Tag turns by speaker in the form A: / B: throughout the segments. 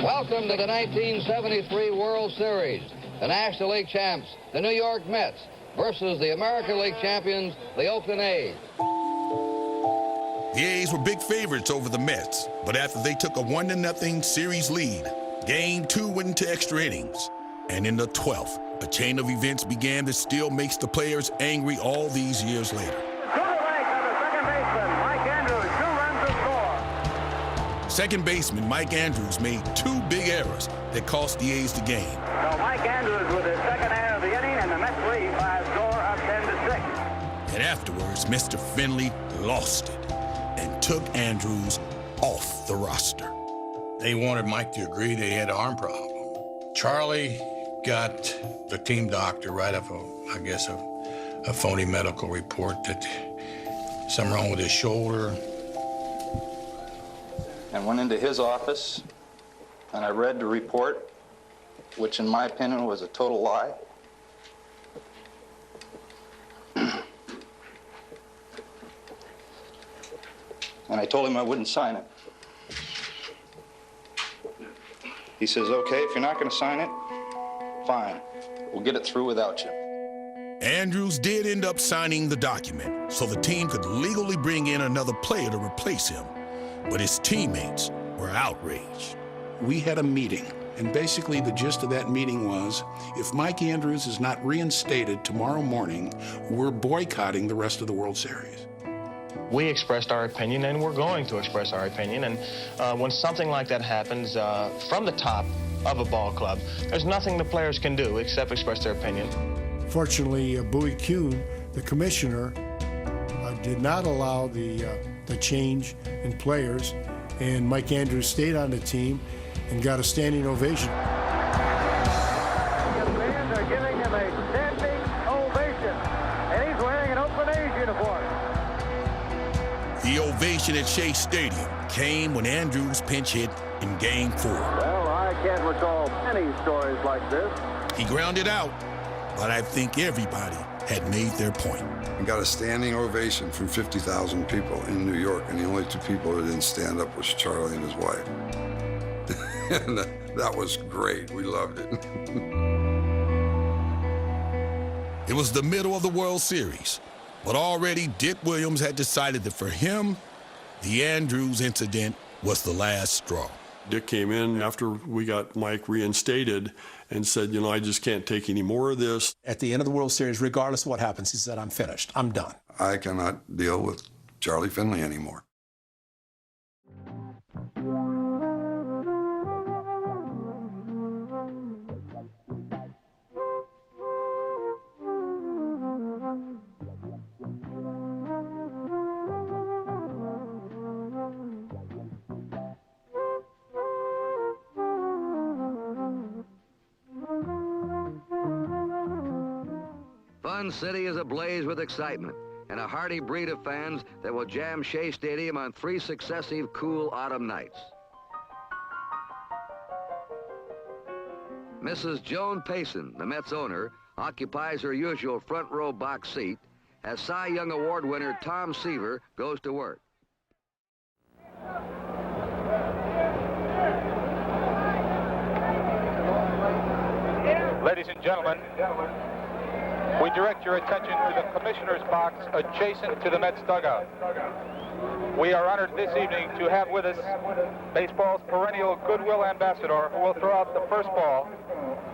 A: Welcome to the 1973 World Series. The National League champs, the New York Mets, versus the American League champions, the Oakland A's.
B: The A's were big favorites over the Mets, but after they took a 1-0 series lead, Game 2 went into extra innings. And in the 12th, a chain of events began that still makes the players angry all these years later. Second baseman Mike Andrews made 2 big errors that cost the A's the game.
C: So Mike Andrews with his second error of the inning, and the Mets lead by a score of 10-6.
B: And afterwards, Mr. Finley lost it and took Andrews off the roster.
D: They wanted Mike to agree they had an arm problem. Charlie got the team doctor right off a phony medical report that something wrong with his shoulder.
E: And went into his office, and I read the report, which in my opinion was a total lie. And I told him I wouldn't sign it. He says, okay, if you're not going to sign it, fine. We'll get it through without you.
B: Andrews did end up signing the document so the team could legally bring in another player to replace him. But his teammates were outraged.
F: We had a meeting, and basically the gist of that meeting was, if Mike Andrews is not reinstated tomorrow morning, we're boycotting the rest of the World Series.
G: We expressed our opinion, and we're going to express our opinion. And when something like that happens from the top of a ball club, there's nothing the players can do except express their opinion.
H: Fortunately, Bowie Kuhn, the commissioner, did not allow the change in players, and Mike Andrews stayed on the team and got a standing ovation.
C: The fans are giving him a standing ovation, and he's wearing an Oakland A's uniform.
B: The ovation at Shea Stadium came when Andrews pinch hit in Game 4.
C: Well, I can't recall many stories like this.
B: He grounded out, but I think everybody had made their point.
I: And got a standing ovation from 50,000 people in New York, and the only 2 people who didn't stand up was Charlie and his wife. And that was great. We loved it.
B: It was the middle of the World Series, but already Dick Williams had decided that for him, the Andrews incident was the last straw.
J: Dick came in after we got Mike reinstated and said, you know, I just can't take any more of this.
K: At the end of the World Series, regardless of what happens, he said, I'm finished. I'm done.
I: I cannot deal with Charlie Finley anymore.
A: Fun City is ablaze with excitement and a hearty breed of fans that will jam Shea Stadium on 3 successive cool autumn nights. Mrs. Joan Payson, the Mets owner, occupies her usual front row box seat as Cy Young Award winner Tom Seaver goes to work.
L: Ladies and gentlemen, we direct your attention to the commissioner's box adjacent to the Mets dugout. We are honored this evening to have with us baseball's perennial goodwill ambassador who will throw out the first ball,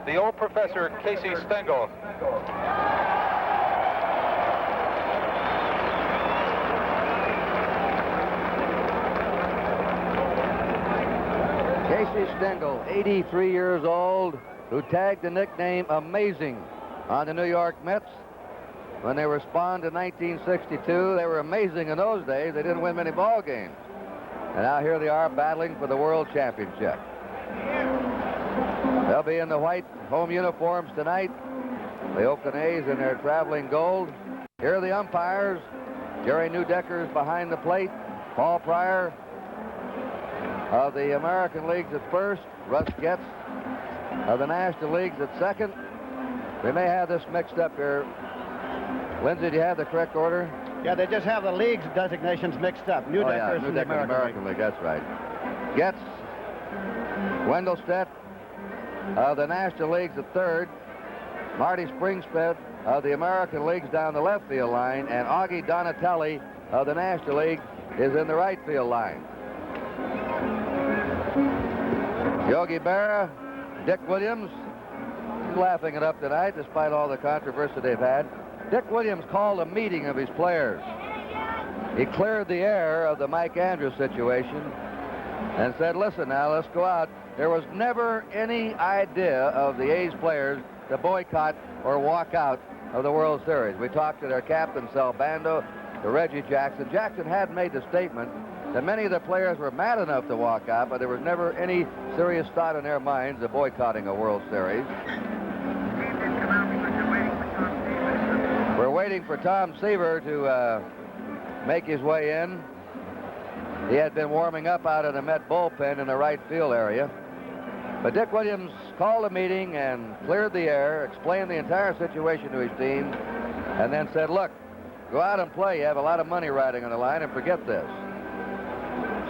L: the old professor Casey Stengel.
A: Casey Stengel, 83 years old, who tagged the nickname Amazing on the New York Mets. When they were spawned in 1962, they were amazing in those days. They didn't win many ball games. And now here they are battling for the World Championship. They'll be in the white home uniforms tonight. The Oakland A's in their traveling gold. Here are the umpires. Jerry Newdecker's behind the plate. Paul Pryor of the American Leagues at first. Russ Getz of the National Leagues at second. We may have this mixed up here. Lindsay, do you have the correct order?
M: Yeah, they just have the league's designations mixed up. Newdecker's
A: Newdecker, American League, that's right. Getz, Wendelstedt of the National League's at third. Marty Springstead of the American League's down the left field line, and Augie Donatelli of the National League is in the right field line. Yogi Berra, Dick Williams, laughing it up tonight despite all the controversy they've had. Dick Williams called a meeting of his players. He cleared the air of the Mike Andrews situation and said, listen now, let's go out. There was never any idea of the A's players to boycott or walk out of the World Series. We talked to their captain, Sal Bando, to Reggie Jackson. Jackson had made the statement that many of the players were mad enough to walk out, but there was never any serious thought in their minds of boycotting a World Series. We're waiting for Tom Seaver to make his way in. He had been warming up out in the Met bullpen in the right field area. But Dick Williams called a meeting and cleared the air, explained the entire situation to his team, and then said, look, go out and play. You have a lot of money riding on the line, and forget this.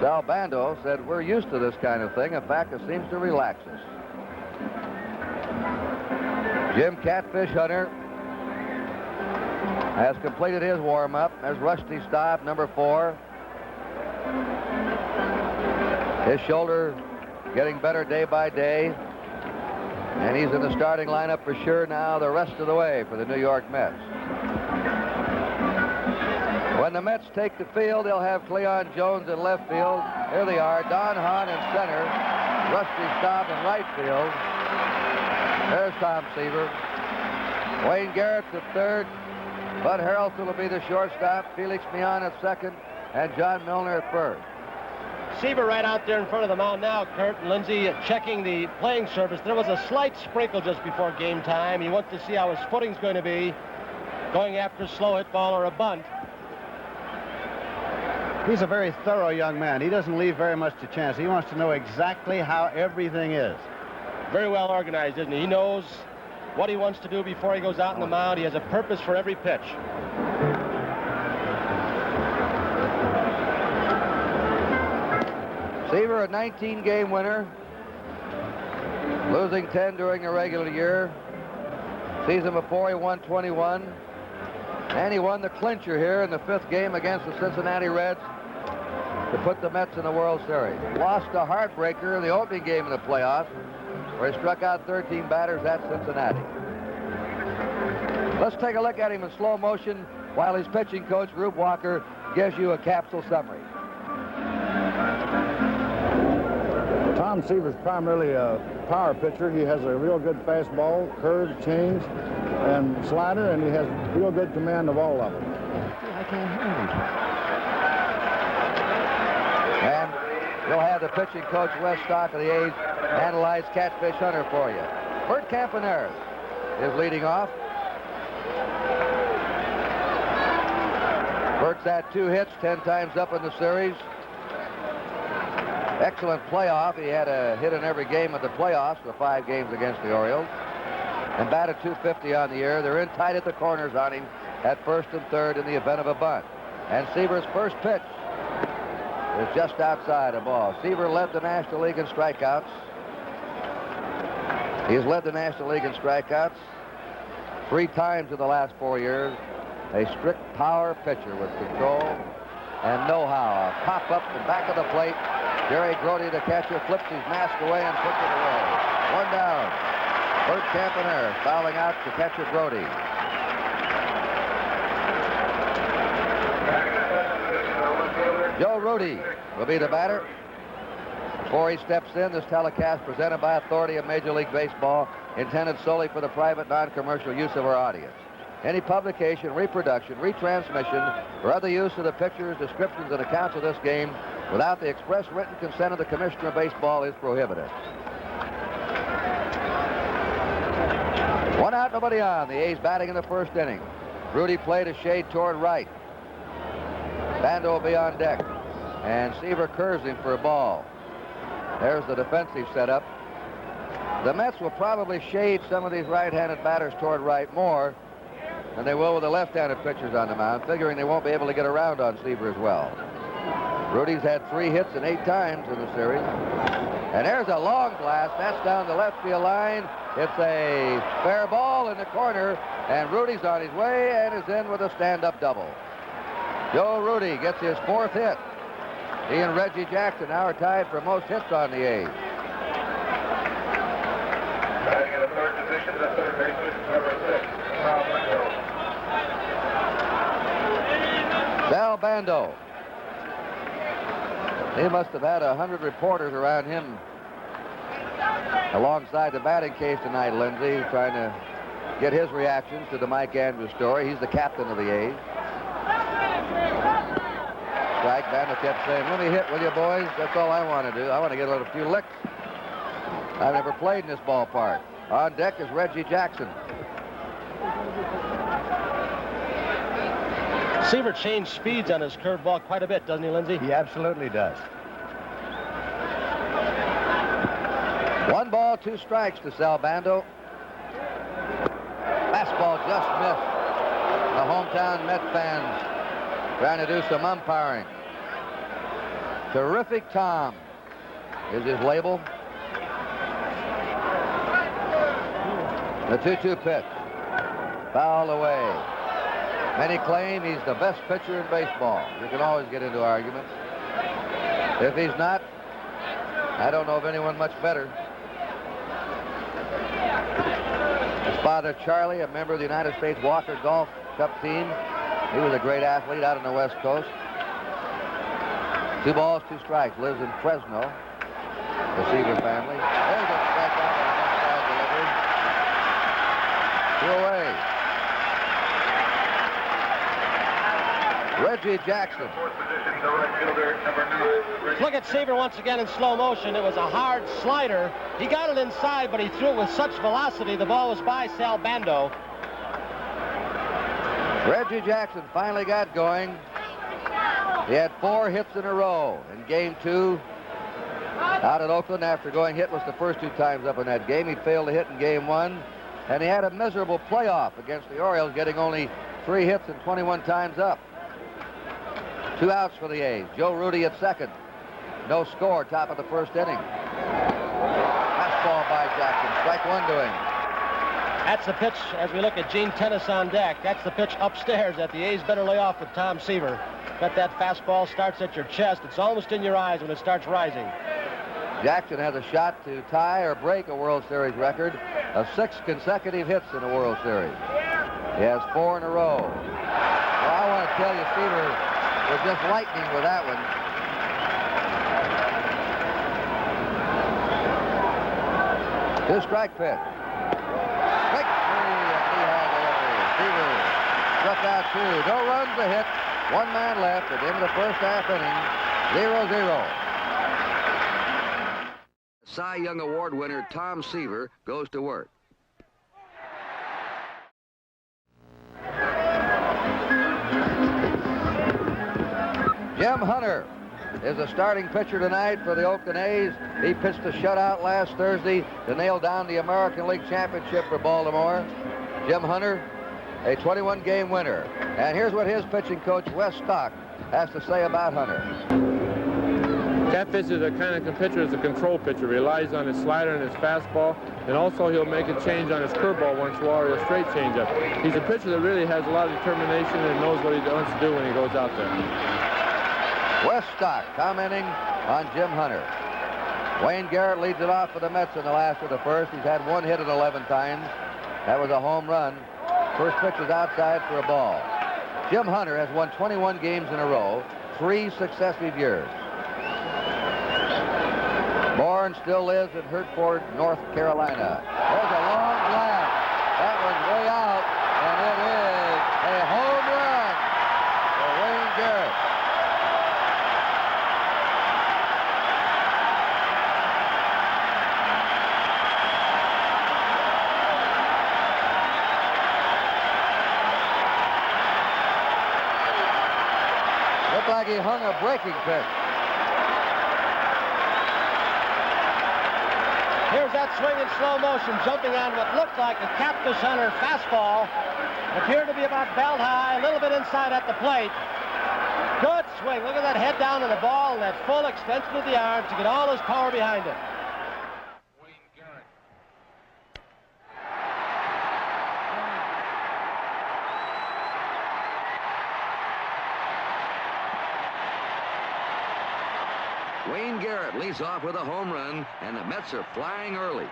A: Sal Bando said, we're used to this kind of thing. In fact, it seems to relax us. Jim Catfish Hunter has completed his warm-up. There's Rusty Staub, number 4. His shoulder getting better day by day. And he's in the starting lineup for sure now the rest of the way for the New York Mets. When the Mets take the field, they'll have Cleon Jones in left field. Here they are, Don Hahn in center, Rusty Staub in right field. There's Tom Seaver. Wayne Garrett's at third. Bud Harrelson will be the shortstop. Felix Millan at second, and John Milner at first.
M: Seaver right out there in front of the mound now, Kurt and Lindsay, checking the playing surface. There was a slight sprinkle just before game time. He wants to see how his footing's going to be going after a slow hit ball or a bunt.
N: He's a very thorough young man. He doesn't leave very much to chance. He wants to know exactly how everything is.
M: Very well organized, isn't he? He knows what he wants to do before he goes out on the mound. He has a purpose for every pitch.
A: Seaver, a 19-game winner, losing 10 during the regular year. Season before, he won 21. And he won the clincher here in the 5th game against the Cincinnati Reds to put the Mets in the World Series. Lost a heartbreaker in the opening game of the playoffs, where he struck out 13 batters at Cincinnati. Let's take a look at him in slow motion while his pitching coach, Rube Walker, gives you a capsule summary.
O: Tom Seaver's primarily a power pitcher. He has a real good fastball, curve, change, and slider, and he has real good command of all of them.
A: I can't hear him. And you'll have the pitching coach, Wes Stock of the A's, analyze Catfish Hunter for you. Bert Campaneris is leading off. Bert's had 2 hits, 10 times up in the series. Excellent playoff. He had a hit in every game of the playoffs, the 5 games against the Orioles. And batted .250 on the year. They're in tight at the corners on him at first and third in the event of a bunt. And Seaver's first pitch is just outside a ball. Seaver led the National League in strikeouts. He's led the National League in strikeouts 3 times in the last 4 years. A strict power pitcher with control and know-how. A pop up the back of the plate. Jerry Grody, the catcher, flips his mask away and puts it away. 1 down. Bert Campaneris fouling out to catcher Grody. Joe Rudy will be the batter. Before he steps in, this telecast presented by authority of Major League Baseball, intended solely for the private, non-commercial use of our audience. Any publication, reproduction, retransmission, or other use of the pictures, descriptions, and accounts of this game without the express written consent of the Commissioner of Baseball is prohibited. 1 out, nobody on. The A's batting in the first inning. Rudy played a shade toward right. Bando will be on deck. And Seaver curves him for a ball. There's the defensive setup. The Mets will probably shade some of these right-handed batters toward right more than they will with the left-handed pitchers on the mound, figuring they won't be able to get around on Seaver as well. Rudy's had 3 hits and 8 times in the series. And there's a long blast. That's down the left field line. It's a fair ball in the corner, and Rudy's on his way and is in with a stand-up double. Joe Rudy gets his 4th hit. He and Reggie Jackson now are tied for most hits on the A's.
L: Batting in the 3rd position, the 3rd baseman, number 6, Sal Bando.
A: Sal Bando. He must have had 100 reporters around him alongside the batting cage tonight, Lindsay, trying to get his reactions to the Mike Andrews story. He's the captain of the A's. Strike. Bando kept saying, let me hit with you, boys. That's all I want to do. I want to get a few licks. I've never played in this ballpark. On deck is Reggie Jackson.
M: Seaver changed speeds on his curveball quite a bit, doesn't he, Lindsay?
N: He absolutely does.
A: 1 ball, 2 strikes to Sal Bando. Fastball just missed. The hometown Met fans trying to do some umpiring. Terrific Tom is his label. The 2-2 pitch. Fouled away. Many claim he's the best pitcher in baseball. You can always get into arguments. If he's not, I don't know of anyone much better. His father, Charlie, a member of the United States Walker Golf Cup team. He was a great athlete out on the West Coast. 2 balls, 2 strikes. Lives in Fresno. The Seaver family. There's a strikeout on the inside delivery. 2 away. Reggie Jackson.
M: Look at Seaver once again in slow motion. It was a hard slider. He got it inside, but he threw it with such velocity, the ball was by Sal Bando.
A: Reggie Jackson finally got going. He had 4 hits in a row in Game 2 out at Oakland after going hitless the first 2 times up in that game. He failed to hit in Game 1, and he had a miserable playoff against the Orioles, getting only 3 hits and 21 times up. 2 outs for the A's. Joe Rudy at second. No score, top of the 1st inning. Fastball by Jackson. Strike 1 to him.
M: That's the pitch as we look at Gene Tennis on deck. That's the pitch upstairs that the A's better lay off with Tom Seaver. Bet that fastball starts at your chest. It's almost in your eyes when it starts rising.
A: Jackson has a shot to tie or break a World Series record of 6 consecutive hits in a World Series. He has 4 in a row. Well, I want to tell you, Seaver was just lightning with that one. Two strike pitch. Strike 3 and knee-high delivery. Seaver struck out 2. No runs to hit. 1 man left at the end of the 1st half inning. 0-0. Cy Young Award winner Tom Seaver goes to work. Jim Hunter is a starting pitcher tonight for the Oakland A's. He pitched a shutout last Thursday to nail down the American League Championship for Baltimore. Jim Hunter, a 21-game winner. And here's what his pitching coach, Wes Stock, has to say about Hunter.
P: Catfish is a kind of pitcher, is a control pitcher. Relies on his slider and his fastball, and also he'll make a change on his curveball once in a while, or a straight changeup. He's a pitcher that really has a lot of determination and knows what he wants to do when he goes out there.
A: Wes Stock commenting on Jim Hunter. Wayne Garrett leads it off for the Mets in the last of the 1st. He's had 1 hit at 11 times. That was a home run. First pitch was outside for a ball. Jim Hunter has won 21 games in a row, 3 successive years. Born still lives in Hertford, North Carolina. There's a long blast. That one's way out, and it is a home run for Wayne Garrett. Looked like he hung a breaking pitch.
M: Here's that swing in slow motion, jumping on what looked like a Catfish Hunter fastball. Appeared to be about belt high, a little bit inside at the plate. Good swing. Look at that head down on the ball and that full extension of the arm to get all his power behind it.
A: Wayne Garrett leads off with a home run, and the Mets are flying early.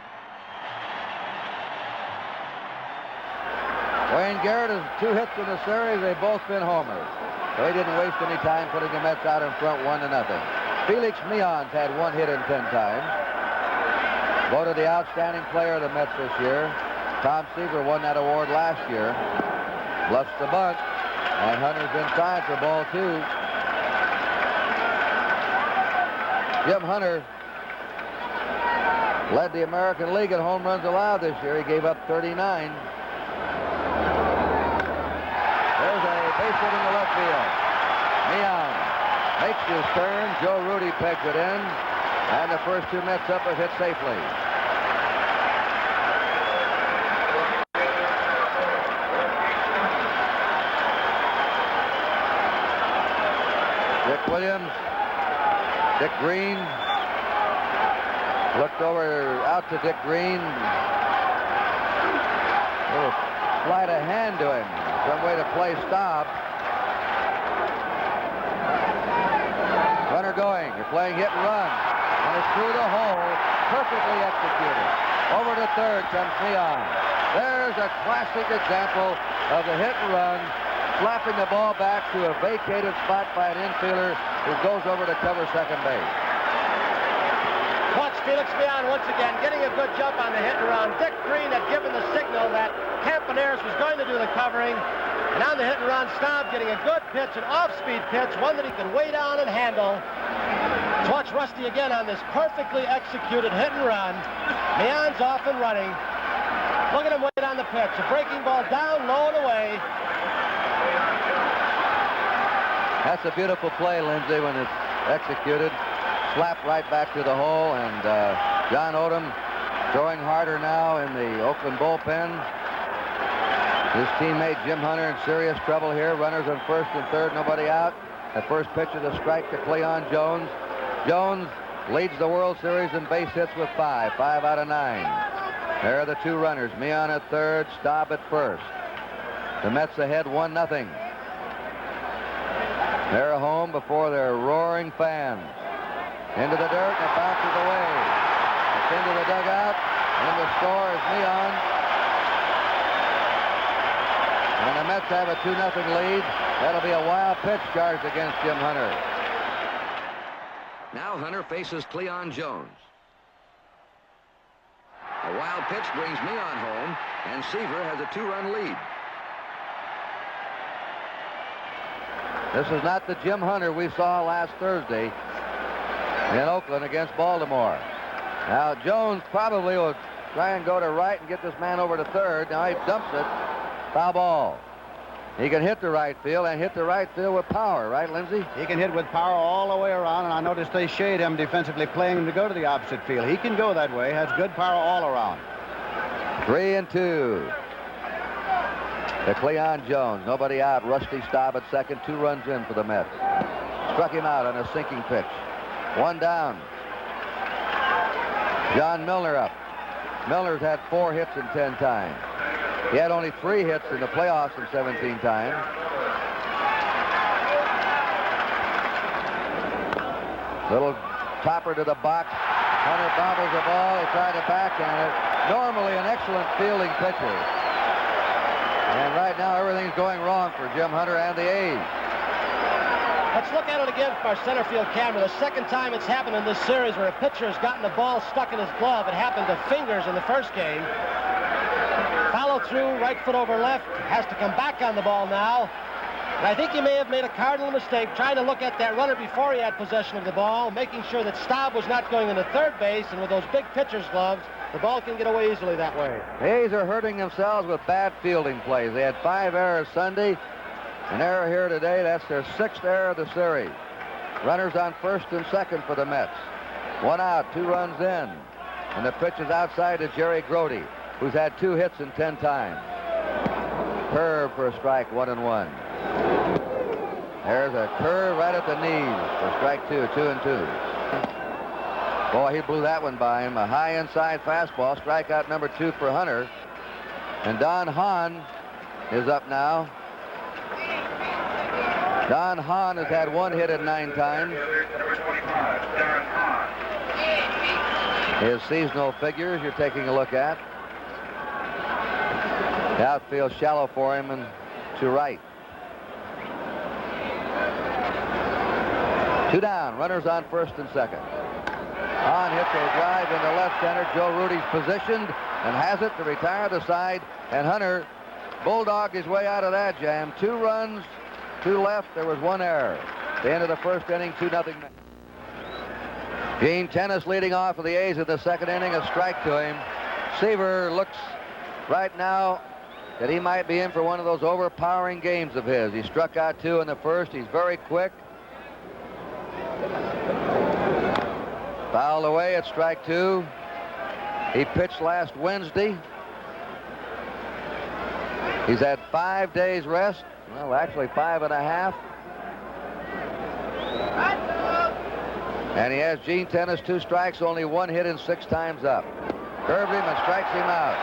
A: Wayne Garrett has 2 hits in the series. They've both been homers. So he didn't waste any time putting the Mets out in front 1-0. Felix Meon's had 1 hit in 10 times. Voted the outstanding player of the Mets this year. Tom Seaver won that award last year. Bluffs the bunt, and Hunter's inside for ball 2. Jim Hunter led the American League in home runs allowed this year. He gave up 39. There's a base hit in the left field. Meon makes his turn. Joe Rudy pegs it in. And the first 2 Mets up have hit safely. Dick Williams. Dick Green looked over out to Dick Green. A little sleight of hand to him. Some way to play Staub. Runner going. You're playing hit and run. And it's through the hole. Perfectly executed. Over to third comes Meon. There's a classic example of the hit and run. Slapping the ball back to a vacated spot by an infielder who goes over to cover second base.
M: Watch Felix Meon once again getting a good jump on the hit and run. Dick Green had given the signal that Campaneris was going to do the covering. And on the hit and run, Staub getting a good pitch, an off-speed pitch, one that he can weigh down and handle. Let's watch Rusty again on this perfectly executed hit and run. Meon's off and running. Look at him weigh down the pitch. A breaking ball down, low and away.
A: That's a beautiful play, Lindsay, when it's executed. Slapped right back to the hole, and John Odom throwing harder now in the Oakland bullpen. His teammate Jim Hunter in serious trouble here. Runners on first and third, nobody out. The first pitch of the strike to Cleon Jones. Jones leads the World Series in base hits with 5 out of 9. There are the 2 runners, Meon at third, Staub at first. The Mets ahead 1-0. They're home before their roaring fans. Into the dirt, and it bounces away. It's into the dugout, and the score is Meon. And the Mets have a 2-0 lead. That'll be a wild pitch charged against Jim Hunter. Now Hunter faces Cleon Jones. A wild pitch brings Meon home, and Seaver has a 2-run lead. This is not the Jim Hunter we saw last Thursday in Oakland against Baltimore. Now Jones probably will try and go to right and get this man over to third. Now he dumps it. Foul ball. He can hit the right field and hit the right field with power, right, Lindsay?
N: He can hit with power all the way around, and I noticed they shade him defensively, playing him to go to the opposite field. He can go that way, has good power all around.
A: 3-2. To Cleon Jones. Nobody out. Rusty Staub at second. 2 runs in for the Mets. Struck him out on a sinking pitch. 1 down. John Milner up. Milner's had 4 hits in 10 times. He had only 3 hits in the playoffs in 17 times. Little topper to the box. Hunter bobbles the ball. He tried to backhand it. Normally an excellent fielding pitcher. And right now everything's going wrong for Jim Hunter and the A's.
M: Let's look at it again from our center field camera. The second time it's happened in this series where a pitcher has gotten the ball stuck in his glove. It happened to Fingers in the first game. Follow through, right foot over left. Has to come back on the ball now. And I think he may have made a cardinal mistake trying to look at that runner before he had possession of the ball, making sure that Staub was not going into third base, and with those big pitcher's gloves, the ball can get away easily that way.
A: The A's are hurting themselves with bad fielding plays. They had 5 errors Sunday. An error here today. That's their 6th error of the series. Runners on first and second for the Mets. 1 out, 2 runs in. And the pitch is outside to Jerry Grody, who's had 2 hits in 10 times. Curve for a strike, 1-1. There's a curve right at the knees for strike 2, 2-2. Boy, he blew that one by him. A high inside fastball, strikeout number 2 for Hunter. And Don Hahn is up now. Don Hahn has had 1 hit in 9 times. His seasonal figures you're taking a look at. The outfield shallow for him and to right. 2 down, runners on first and second. Hahn hits a drive into left center. Joe Rudy's positioned and has it to retire the side. And Hunter bulldogged his way out of that jam. 2 runs, 2 left. There was 1 error. The end of the first inning, 2-0. Gene Tennis leading off for the A's in the second inning. A strike to him. Seaver looks right now that he might be in for one of those overpowering games of his. He struck out 2 in the first. He's very quick. Fouled away at strike 2. He pitched last Wednesday. He's had 5 days rest. Well, actually 5.5. And he has Gene Tennis 2 strikes, only 1 hit and 6 times up. Curved him and strikes him out.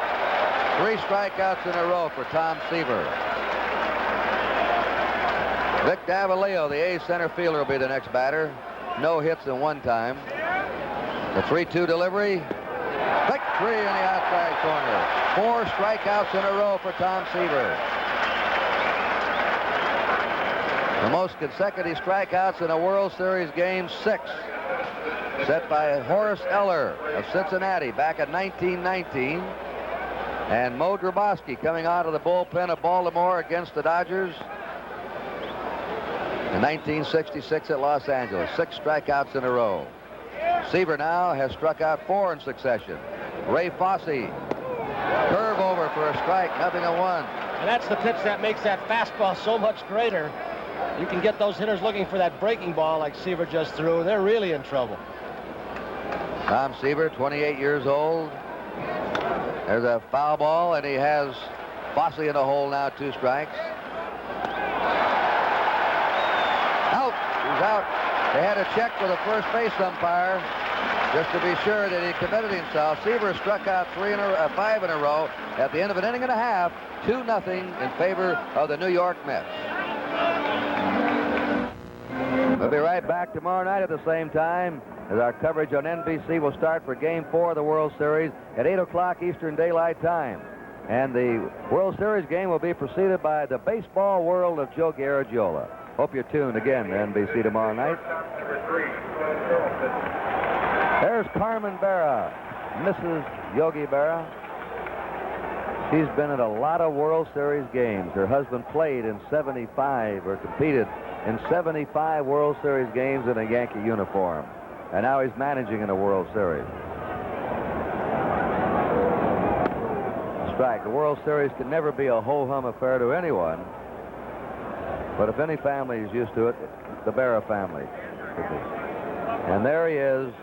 A: 3 strikeouts in a row for Tom Seaver. Vic Davalillo, the A's center fielder, will be the next batter. No hits in 1 time. The 3-2 delivery. Strike 3 in the outside corner. 4 strikeouts in a row for Tom Seaver. The most consecutive strikeouts in a World Series game, 6. Set by Horace Eller of Cincinnati back in 1919. And Mo Drabowski coming out of the bullpen of Baltimore against the Dodgers in 1966 at Los Angeles. 6 strikeouts in a row. Seaver now has struck out 4 in succession. Ray Fosse, curve over for a strike, 0-1.
M: And that's the pitch that makes that fastball so much greater. You can get those hitters looking for that breaking ball like Seaver just threw. They're really in trouble.
A: Tom Seaver, 28 years old. There's a foul ball, and he has Fosse in the hole now, 2 strikes. Out. He's out. They had to check with the first base umpire just to be sure that he committed himself. Seaver struck out 5 in a row at the end of an inning and a half, 2-0 in favor of the New York Mets. We'll be right back tomorrow night at the same time as our coverage on NBC will start for Game 4 of the World Series at 8 o'clock Eastern Daylight Time. And the World Series game will be preceded by the baseball world of Joe Garagiola. Hope you're tuned again to NBC tomorrow night. There's Carmen Berra, Mrs. Yogi Berra. She's been at a lot of World Series games. Her husband played in 75 or competed in 75 World Series games in a Yankee uniform. And now he's managing in a World Series. Strike. The World Series can never be a ho-hum affair to anyone. But if any family is used to it, the Berra family could be. And there he is,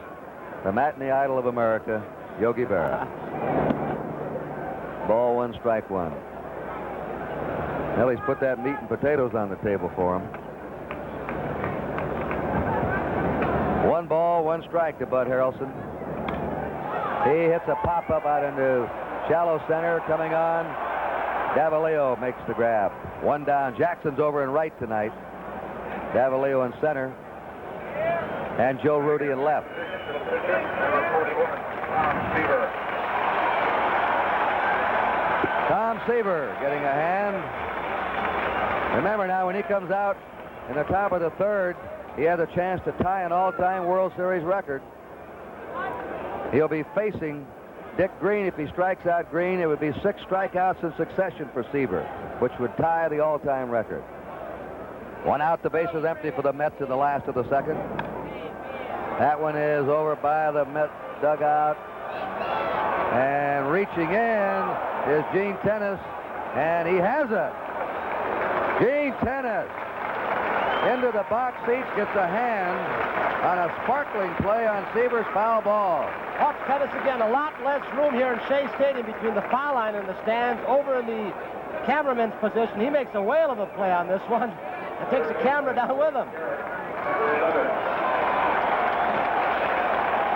A: the matinee idol of America, Yogi Berra. Ball 1, strike 1. Well, he's put that meat and potatoes on the table for him. 1 ball, 1 strike to Bud Harrelson. He hits a pop-up out into shallow center. Coming on, Davalillo makes the grab. 1 down. Jackson's over in right tonight. Davalillo in center. And Joe Rudy in left. Tom Seaver getting a hand. Remember now, when he comes out in the top of the 3rd, he has a chance to tie an all-time World Series record. He'll be facing Dick Green. If he strikes out Green, it would be 6 strikeouts in succession for Seaver, which would tie the all-time record. 1 out, the base is empty for the Mets in the last of the 2nd. That one is over by the Mets dugout. And reaching in is Gene Tennis, and he has it. Gene Tennis into the box seats, gets a hand on a sparkling play on Seaver's foul ball.
M: Watch Tennis again. A lot less room here in Shea Stadium between the foul line and the stands. Over in the cameraman's position, he makes a whale of a play on this one. and takes the camera down with him.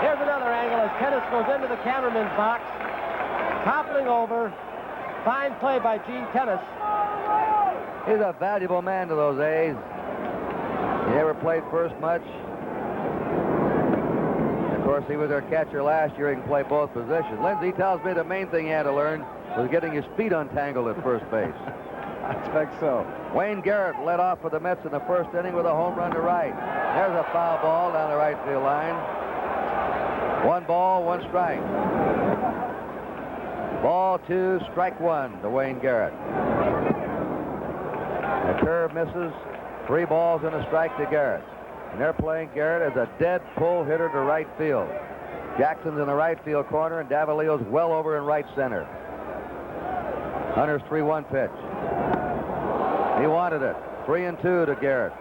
M: Here's another angle as Tennis goes into the cameraman's box, toppling over. Fine play by Gene Tennis.
A: He's a valuable man to those A's. He never played first much. Of course, he was their catcher last year. He can play both positions. Lindsay tells me the main thing he had to learn was getting his feet untangled at first base.
N: I expect so.
A: Wayne Garrett led off for the Mets in the first inning with a home run to right. There's a foul ball down the right field line. 1 ball, 1 strike. Ball 2, strike 1 to Wayne Garrett. The curve misses. 3 balls and a strike to Garrett. And they're playing Garrett as a dead pull hitter to right field. Jackson's in the right field corner, and Davalillo's well over in right center. Hunter's 3-1 pitch. He wanted it. 3-2 to Garrett.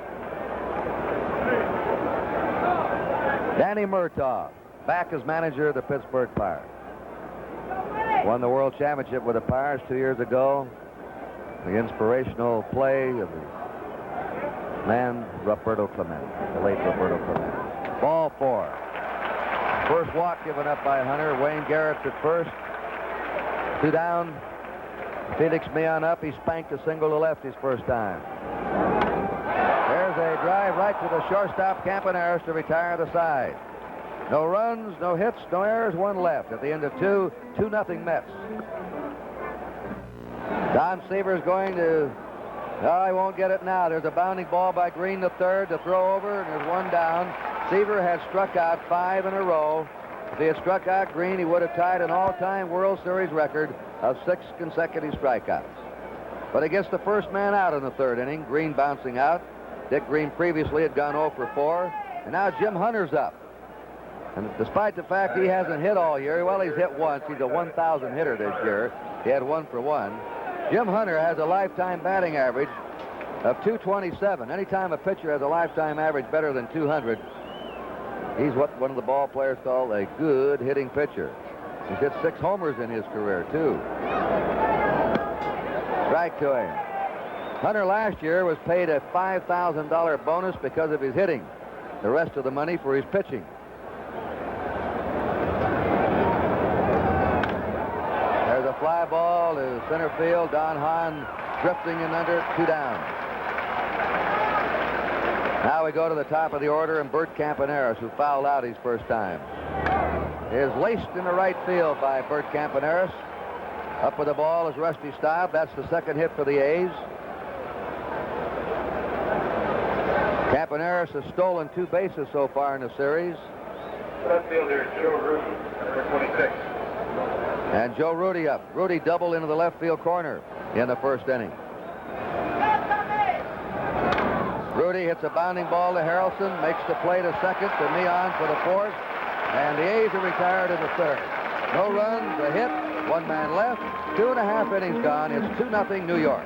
A: Danny Murtaugh, back as manager of the Pittsburgh Pirates. Won the World Championship with the Pirates 2 years ago. The inspirational play of the man, Roberto Clemente, the late Roberto Clemente. Ball 4. First walk given up by Hunter. Wayne Garrett's at first. 2 down. Felix Millan up. He spanked a single to left his first time. There's a drive right to the shortstop, Campaneris, to retire the side. No runs, no hits, no errors, 1 left. At the end of 2-0 Mets. Don Seaver's going to... No, he won't get it now. There's a bounding ball by Green, the third, to throw over, and there's 1 down. Seaver had struck out 5 in a row. If he had struck out Green, he would have tied an all-time World Series record of 6 consecutive strikeouts. But he gets the first man out in the 3rd inning, Green bouncing out. Dick Green previously had gone 0 for 4, and now Jim Hunter's up. And despite the fact he hasn't hit all year, well, he's hit once. He's a 1,000 hitter this year. He had 1 for 1. Jim Hunter has a lifetime batting average of .227. Anytime a pitcher has a lifetime average better than 200, he's what one of the ball players call a good hitting pitcher. He's hit 6 homers in his career, too. Strike to him. Hunter last year was paid a $5,000 bonus because of his hitting. The rest of the money for his pitching. There's a fly ball to center field. Don Hahn drifting in under, 2 down. Now we go to the top of the order, and Bert Campaneris, who fouled out his first time, is laced in the right field by Bert Campaneris. Up with the ball is Rusty Staub. That's the 2nd hit for the A's. Campaneris has stolen 2 bases so far in the series.
L: Left fielder Joe Rudy, number 26.
A: And Joe Rudy up. Rudy doubled into the left field corner in the 1st inning. Rudy hits a bounding ball to Harrelson, makes the play to 2nd, to Millan for the 4th, and the A's are retired in the 3rd. No runs, a hit, 1 man left, 2.5 innings gone. It's 2-0 New York.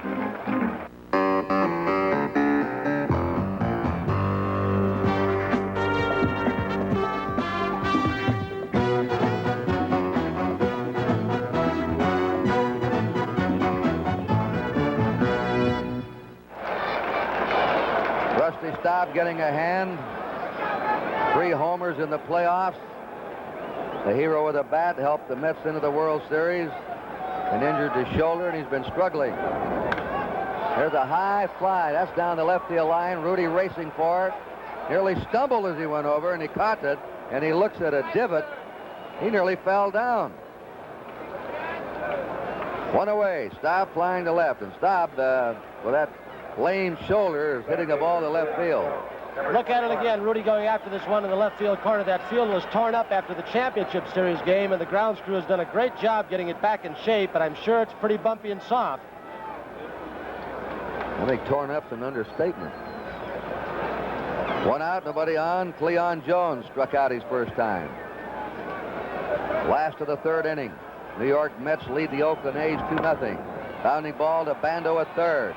A: Rusty Staub getting a hand. 3 homers in the playoffs. The hero with a bat helped the Mets into the World Series and injured his shoulder, and he's been struggling. There's a high fly. That's down the left field line. Rudy racing for it. Nearly stumbled as he went over, and he caught it, and he looks at a divot. He nearly fell down. 1 away. Staub flying to left, and Staub, with that lame shoulder, is hitting the ball to left field.
M: Look at it again. Rudy going after this one in the left field corner. That field was torn up after the championship series game, and the grounds crew has done a great job getting it back in shape, but I'm sure it's pretty bumpy and soft.
A: I think torn up's an understatement. 1 out, nobody on. Cleon Jones struck out his first time. Last of the 3rd inning. New York Mets lead the Oakland A's 2-0. Bounding ball to Bando at 3rd.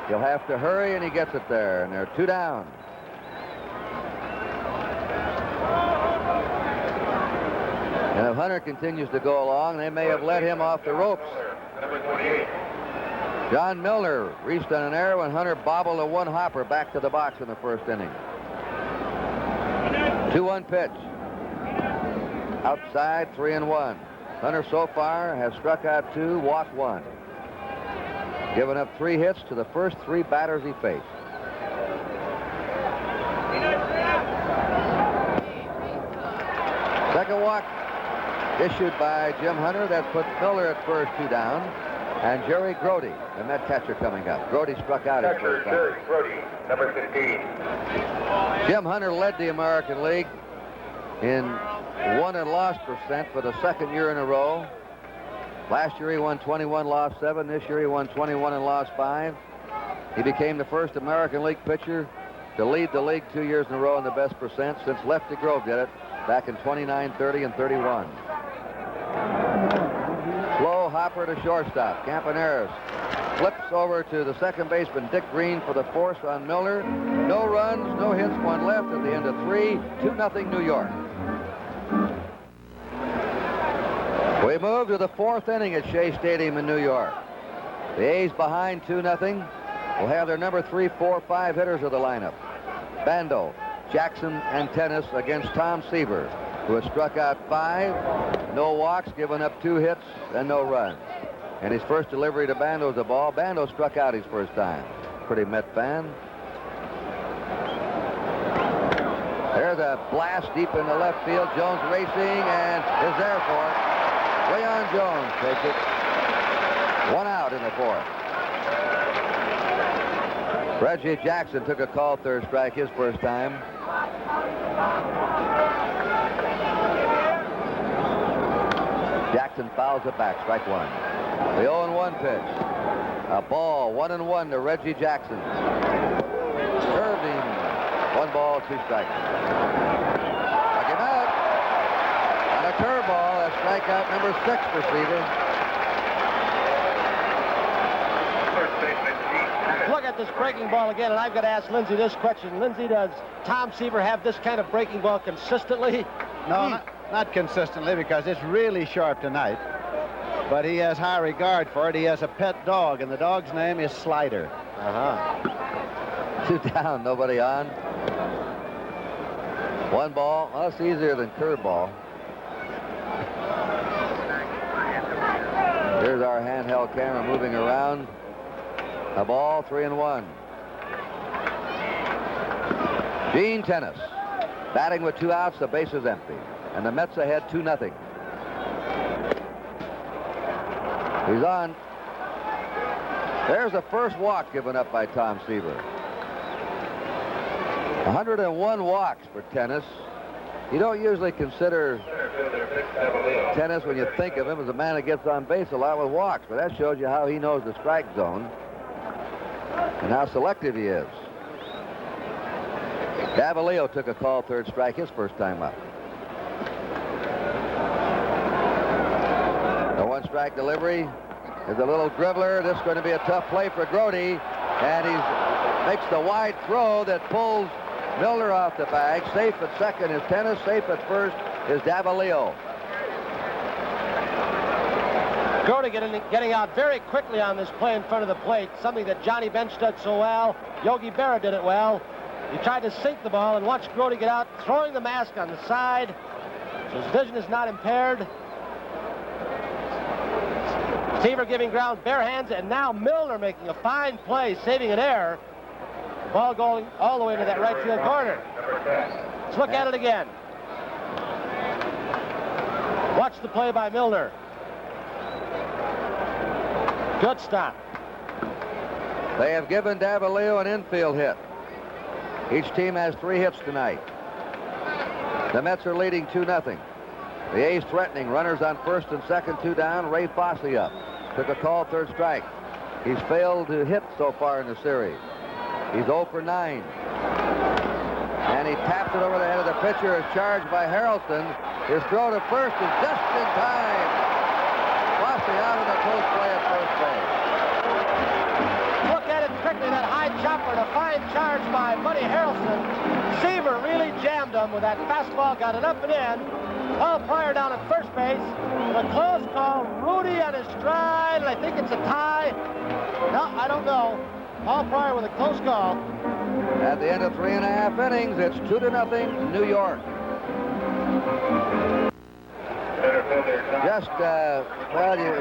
A: He'll have to hurry, and he gets it there, and they're 2 down. And if Hunter continues to go along, they may have let him off the ropes. John Milner reached on an error when Hunter bobbled a one hopper back to the box in the first inning. 2-1 pitch. Outside, 3-1. Hunter so far has struck out 2, walked 1. Given up 3 hits to the first 3 batters he faced. Second walk issued by Jim Hunter. That puts Miller at first, 2 down. And Jerry Grody, the Met catcher, coming up. Grody struck out his first time.
L: Jerry Grody, number 15.
A: Jim Hunter led the American League in won and lost percent for the second year in a row. Last year he won 21, lost 7. This year he won 21 and lost 5. He became the first American League pitcher to lead the league 2 years in a row in the best percent since Lefty Grove did it back in 29, 30, and 31. Slow hopper to shortstop. Campaneris flips over to the second baseman, Dick Green, for the force on Milner. No runs, no hits, 1 left at the end of 3. 2-0 New York. We move to the 4th inning at Shea Stadium in New York. The A's behind 2-0 will have their number 3, 4, 5 hitters of the lineup. Bando, Jackson, and Tennis against Tom Seaver, who has struck out 5, no walks, given up 2 hits, and no runs. And his first delivery to Bando's a ball. Bando struck out his first time. Pretty Met fan. There's a blast deep in the left field. Jones racing and is there for it. Leon Jones takes it. 1 out in the 4th. Reggie Jackson took a call, 3rd strike, his first time. Jackson fouls it back, strike 1. The 0-1 pitch. A ball, 1-1 to Reggie Jackson. Served him. 1 ball, 2 strikes. Struck him out. And a curveball, a strikeout number 6 for Seaver.
M: Look at this breaking ball again, and I've got to ask Lindsay this question. Lindsay, does Tom Seaver have this kind of breaking ball consistently?
N: No, not consistently, because it's really sharp tonight. But he has high regard for it. He has a pet dog, and the dog's name is Slider.
A: 2 down, nobody on. 1 ball. Well, that's easier than curveball. Here's our handheld camera moving around. A ball, 3-1. Gene Tennis batting with 2 outs. The base is empty, and the Mets ahead 2-0. He's on. There's the first walk given up by Tom Seaver. 101 walks for Tennis. You don't usually consider Tennis, when you think of him, as a man that gets on base a lot with walks, but that shows you how he knows the strike zone and how selective he is. Davalillo took a call, 3rd strike, his first time up. The 1-strike delivery is a little dribbler. This is going to be a tough play for Grody, and he makes the wide throw that pulls Milner off the bag. Safe at second is Tennis. Safe at first is Davalillo.
M: Grody getting out very quickly on this play in front of the plate, something that Johnny Bench did so well. Yogi Berra did it well. He tried to sink the ball, and watch Grody get out, throwing the mask on the side, so his vision is not impaired. Seaver giving ground, bare hands, and now Milner making a fine play, saving an error. The ball going all the way to that right field corner. Let's look at it again. Watch the play by Milner. Good stop.
A: They have given Davalillo an infield hit. Each team has 3 hits tonight. The Mets are leading 2-0. The A's threatening. Runners on first and second, 2 down. Ray Fosse up. Took a call, 3rd strike. He's failed to hit so far in the series. He's 0 for 9. And he tapped it over the head of the pitcher, is charged by Harrelson. His throw to first is just in time. Fosse out of the close play at first base.
M: Look at it quickly, that high chopper, and a fine charge by Buddy Harrelson. Seaver really jammed him with that fastball, got it up and in. Paul Pryor down at first base. With a close call, Rudy on his stride, and I think it's a tie. No, I don't know. Paul Pryor with a close call.
A: At the end of 3.5 innings, it's 2-0 New York. Just,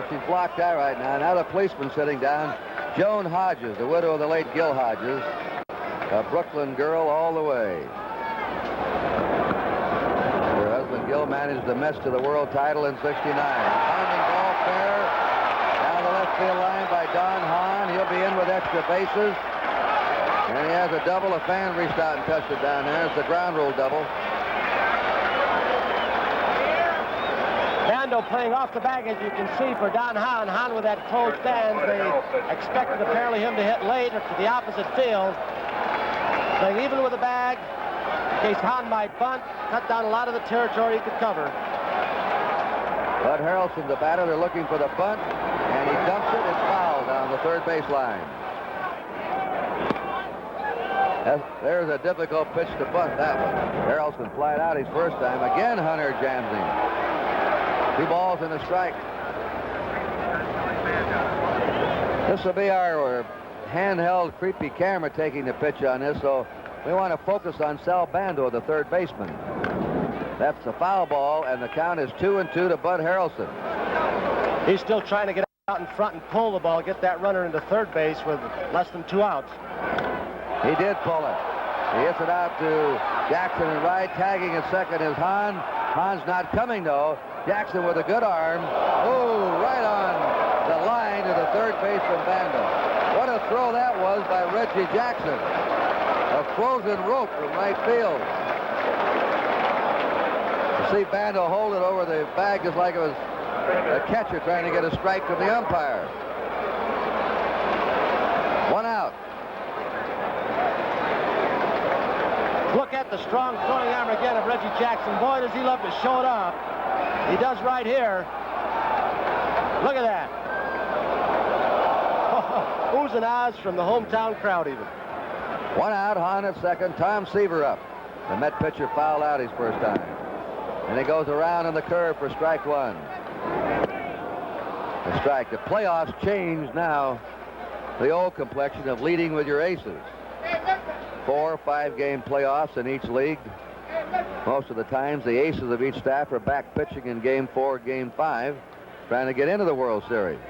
A: she's blocked out right now. Now the policeman sitting down. Joan Hodges, the widow of the late Gil Hodges. A Brooklyn girl all the way. Her husband Gil managed the Mets to the world title in '69. Pounding ball fair. Down the left field line by Don Hahn. He'll be in with extra bases. And he has a double. A fan reached out and touched it down there. It's the ground rule double.
M: Bando playing off the bag, as you can see, for Don Hahn. Hahn with that closed stance. They expected apparently him to hit late or to the opposite field. Playing even with the bag, in case Hahn might bunt, cut down a lot of the territory he could cover.
A: Bud Harrelson, the batter, they're looking for the bunt, and he dumps it. It's foul down the third base line. There's a difficult pitch to bunt, that one. Harrelson flied out his first time. Again, Hunter jams him. 2 balls and a strike. This will be our handheld creepy camera taking the pitch on this, so we want to focus on Sal Bando, the third baseman. That's the foul ball, and the count is 2-2 to Bud Harrelson.
M: He's still trying to get out in front and pull the ball, get that runner into third base with less than 2 outs.
A: He did pull it. He hits it out to Jackson in right. Tagging at second is Hahn. Hahn's not coming, though. Jackson with a good arm. Oh, right on the line to the third baseman Bando. What a throw that was by Reggie Jackson. A frozen rope from right field. To see Bando hold it over the bag just like it was a catcher trying to get a strike from the umpire. 1 out.
M: Look at the strong throwing arm again of Reggie Jackson. Boy, does he love to show it off. He does right here. Look at that. Oohs and ahs from the hometown crowd even.
A: 1 out, Hahn at second. Tom Seaver up. The Met pitcher fouled out his first time. And he goes around in the curve for strike 1. The strike. The playoffs change now. The old complexion of leading with your aces. 4 or 5 game playoffs in each league. Most of the times, the aces of each staff are back pitching in Game 4, Game 5, trying to get into the World Series.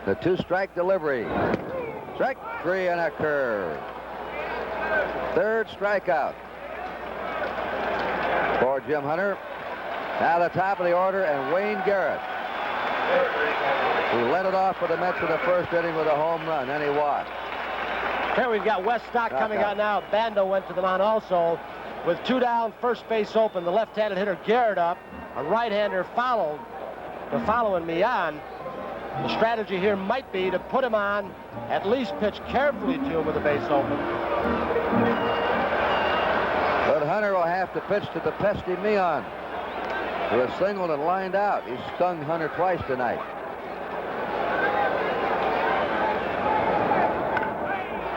A: The 2-strike delivery. Strike 3 and a curve. Third strikeout for Jim Hunter. Now the top of the order, and Wayne Garrett, who led it off for the Mets in the first inning with a home run. Then he walked.
M: Here we've got Wes Stock coming out now. Bando went to the mound also. With 2 down, first base open, the left-handed hitter Garrett up. A right-hander followed. They're following me on. The strategy here might be to put him on, at least pitch carefully to him with the base open.
A: But Hunter will have to pitch to the pesky Meehan, who has singled and lined out. He's stung Hunter twice tonight.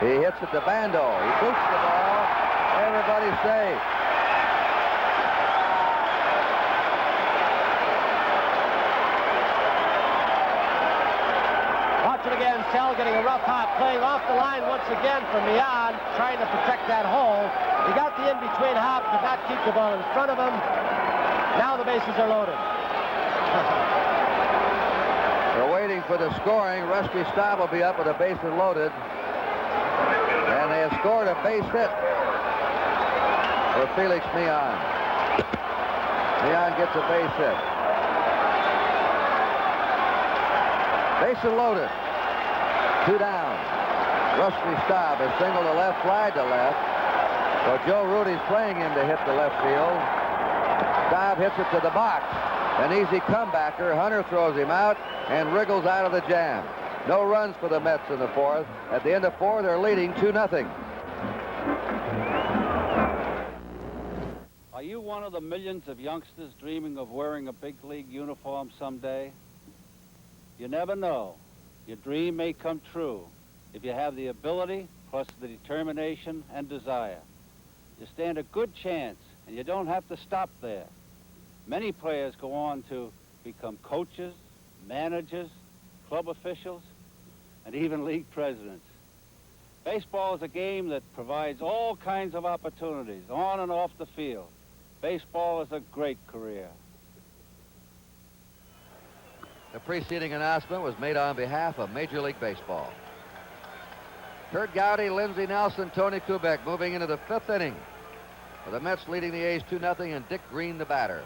A: He hits it to Bando. He boots the ball. Everybody's safe.
M: Watch it again. Sell getting a rough hop, playing off the line once again for Meehan, trying to protect that hole. He got the in-between hop, could not keep the ball in front of him. Now the bases are loaded.
A: They're waiting for the scoring. Rusty Staub will be up with the bases loaded. And they have scored a base hit for Felix Meehan. Meehan gets a base hit. Bases loaded. 2 down. Rusty Staub has singled the left, fly to left. So Joe Rudy's playing him to hit the left field. Staub hits it to the box. An easy comebacker. Hunter throws him out and wriggles out of the jam. No runs for the Mets in the 4th. At the end of 4, they're leading 2-0.
Q: Are you one of the millions of youngsters dreaming of wearing a big league uniform someday? You never know. Your dream may come true if you have the ability plus the determination and desire. You stand a good chance, and you don't have to stop there. Many players go on to become coaches, managers, club officials, and even league presidents. Baseball is a game that provides all kinds of opportunities on and off the field. Baseball is a great career.
A: The preceding announcement was made on behalf of Major League Baseball. Kurt Gowdy, Lindsey Nelson, Tony Kubek moving into the 5th inning, with the Mets leading the A's 2-0 and Dick Green the batter.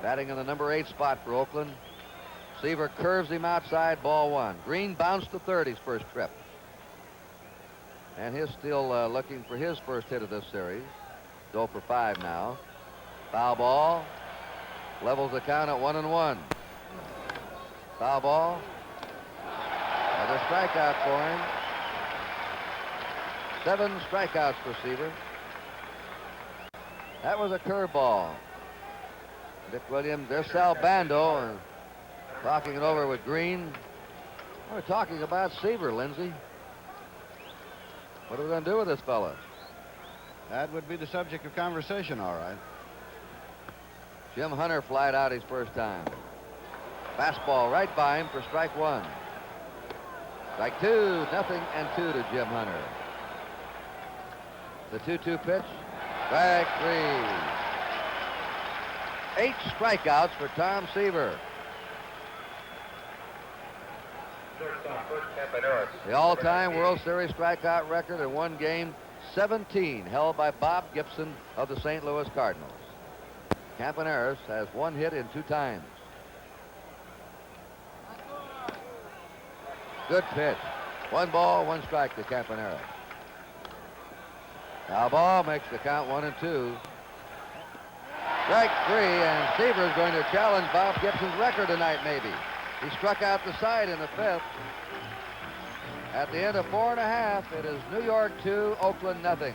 A: Batting in the number 8 spot for Oakland. Seaver curves him outside, ball 1. Green bounced to third his first trip. And he's still looking for his first hit of this series. 0 for 5 now. Foul ball. Levels the count at 1-1. Foul ball. Another strikeout for him. 7 strikeouts for Seaver. That was a curveball. Dick Williams, there's Sal Bando talking it over with Green. We're talking about Seaver, Lindsey. What are we going to do with this fella?
N: That would be the subject of conversation, all right.
A: Jim Hunter flied out his first time. Fastball right by him for strike 1. Strike 2, 0 and 2 to Jim Hunter. The 2-2 pitch. Strike 3. 8 strikeouts for Tom Seaver. The all-time World Series strikeout record in one game, 17, held by Bob Gibson of the St. Louis Cardinals. Campaneris has 1 hit in 2 times. Good pitch. 1 ball, 1 strike to Campaneris. Foul ball makes the count 1-2. Strike 3, and Seaver is going to challenge Bob Gibson's record tonight, maybe. He struck out the side in the 5th. At the end of 4 1/2, it is New York 2, Oakland 0.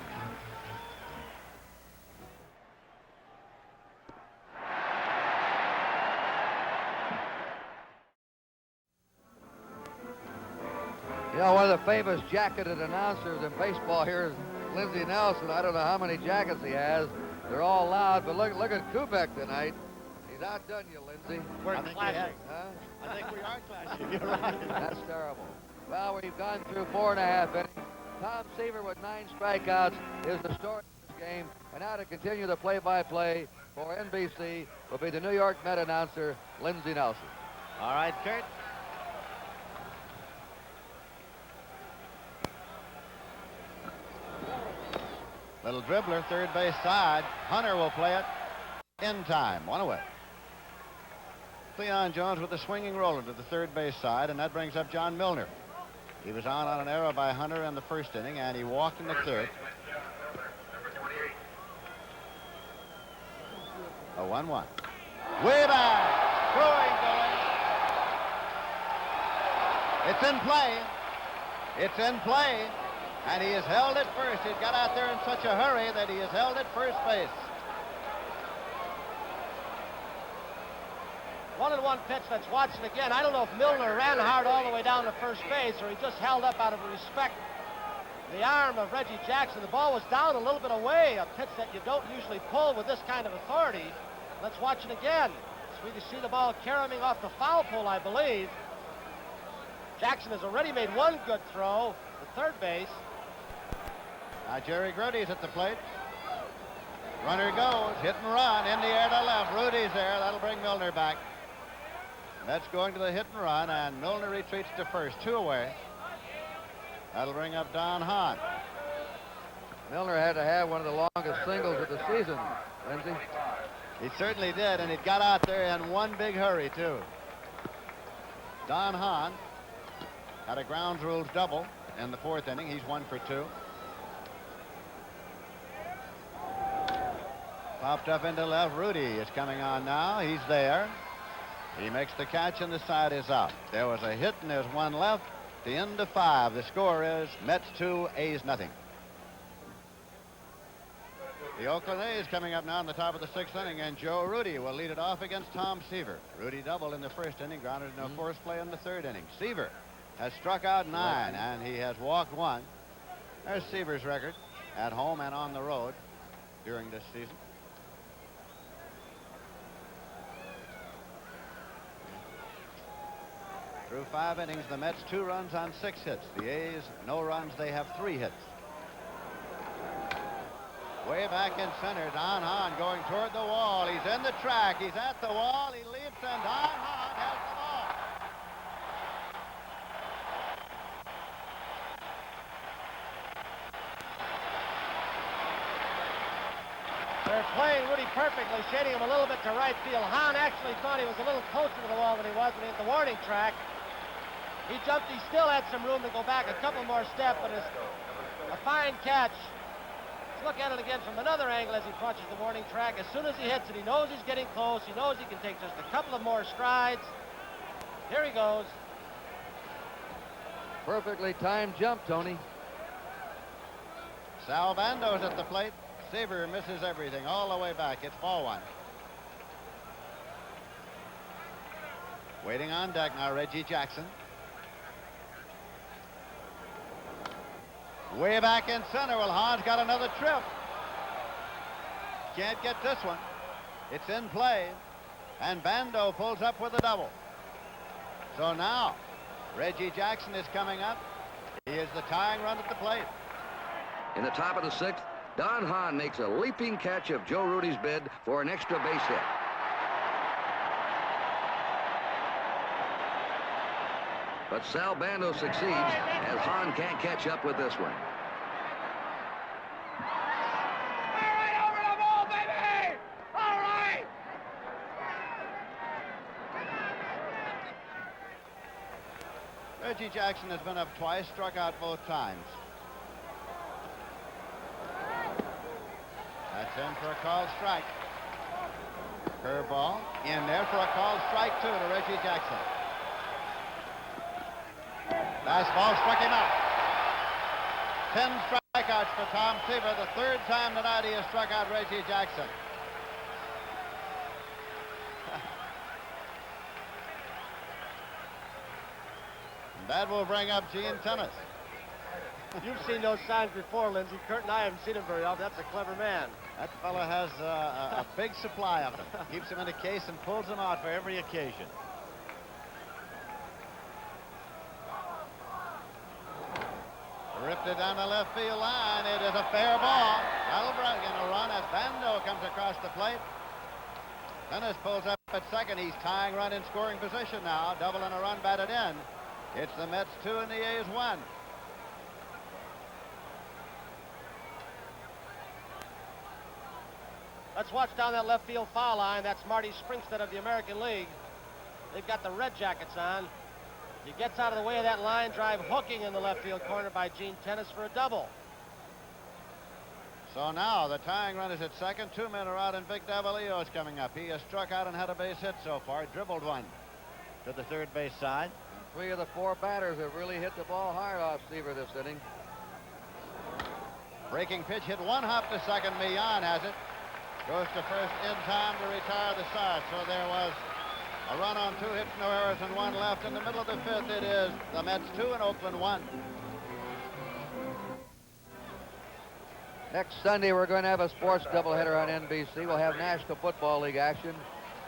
A: You know, one of the famous jacketed announcers in baseball here is Lindsey Nelson. I don't know how many jackets he has. They're all loud, but look at Kubek tonight. He's outdone you, Lindsey.
M: We're clashing.
A: Huh?
M: I think we are clashing. You're right.
A: That's terrible. Well, we've gone through 4 1/2 innings. Tom Seaver with 9 strikeouts is the story of this game. And now to continue the play-by-play for NBC will be the New York Met announcer, Lindsey Nelson.
N: All right, Kurt. Little dribbler, third base side. Hunter will play it in time. 1 away. Cleon Jones with the swinging roller to the third base side, and that brings up John Milner. He was on an error by Hunter in the 1st inning, and he walked in the 3rd. A 1-1. Way back. Throwing going. It's in play. It's in play. And he has held it first. He got out there in such a hurry that he has held it first base.
M: 1-1 pitch. Let's watch it again. I don't know if Milner ran hard all the way down to first base or he just held up out of respect the arm of Reggie Jackson. The ball was down a little bit away, a pitch that you don't usually pull with this kind of authority. Let's watch it again. So we can see the ball carrying off the foul pole, I believe. Jackson has already made 1 good throw to third base.
N: Now Jerry Grody's at the plate. Runner goes, hit and run, in the air to left. Rudy's there, that'll bring Milner back. That's going to the hit and run, and Milner retreats to first, 2 away. That'll bring up Don Hahn.
A: Milner had to have one of the longest singles of the season, Lindsey.
N: He certainly did, and it got out there in one big hurry, too. Don Hahn had a ground rules double in the 4th inning. He's 1 for 2. Popped up into left. Rudy is coming on now. He's there. He makes the catch, and the side is out. There was a hit, and there's 1 left. The end of 5. The score is Mets 2, A's 0. The Oakland A's coming up now in the top of the 6th inning, and Joe Rudy will lead it off against Tom Seaver. Rudy doubled in the 1st inning, grounded in a force play in the 3rd inning. Seaver has struck out 9, and he has walked 1. There's Seaver's record at home and on the road during this season. Through 5 innings, the Mets 2 runs on 6 hits. The A's, no runs, they have 3 hits. Way back in center, Don Hahn going toward the wall. He's in the track. He's at the wall. He leaps, and Don Hahn has the ball.
M: They're playing Rudy perfectly, shading him a little bit to right field. Hahn actually thought he was a little closer to the wall than he was when he hit the warning track. He jumped. He still had some room to go back a couple more steps, but it's a fine catch. Look at it again from another angle as he punches the warning track. As soon as he hits it, he knows he's getting close. He knows he can take just a couple of more strides. Here he goes.
A: Perfectly timed jump, Tony.
N: Sal Bando's at the plate. Seaver misses everything all the way back. It's ball 1. Waiting on deck now, Reggie Jackson. Way back in center. Well, Hahn's got another trip. Can't get this one. It's in play. And Bando pulls up with a double. So now, Reggie Jackson is coming up. He is the tying run at the plate.
A: In the top of the 6th, Don Hahn makes a leaping catch of Joe Rudy's bid for an extra base hit. But Sal Bando succeeds as Hahn can't catch up with this one.
C: All right, over the ball, baby! All right!
N: Reggie Jackson has been up twice, struck out both times. That's in for a called strike. Curveball in there for a called strike, too, to Reggie Jackson. Fastball struck him out. 10 strikeouts for Tom Seaver, the 3rd time tonight he has struck out Reggie Jackson. And that will bring up Gene Tennis.
M: You've seen those signs before, Lindsey. Kurt and I haven't seen them very often. That's a clever man.
N: That fella has a big supply of them. Keeps them in a case and pulls them out for every occasion. Ripped it down the left field line. It is a fair ball. That'll bring in a run as Bando comes across the plate. Tennis pulls up at second. He's tying run in scoring position now. Double and a run batted in. It's the Mets 2 and the A's 1.
M: Let's watch down that left field foul line. That's Marty Springstead of the American League. They've got the red jackets on. He gets out of the way of that line drive, hooking in the left field corner by Gene Tennis for a double.
N: So now the tying run is at second. 2 men are out, and Vic Davalillo is coming up. He has struck out and had a base hit so far. Dribbled one to the third base side.
A: 3 of the 4 batters have really hit the ball hard off Seaver this inning.
N: Breaking pitch hit one hop to second. Millan has it. Goes to first in time to retire the side. So there was a run on 2 hits, no errors, and 1 left. In the middle of the 5th, it is the Mets 2 and Oakland 1.
A: Next Sunday, we're going to have a sports doubleheader on NBC. We'll have National Football League action.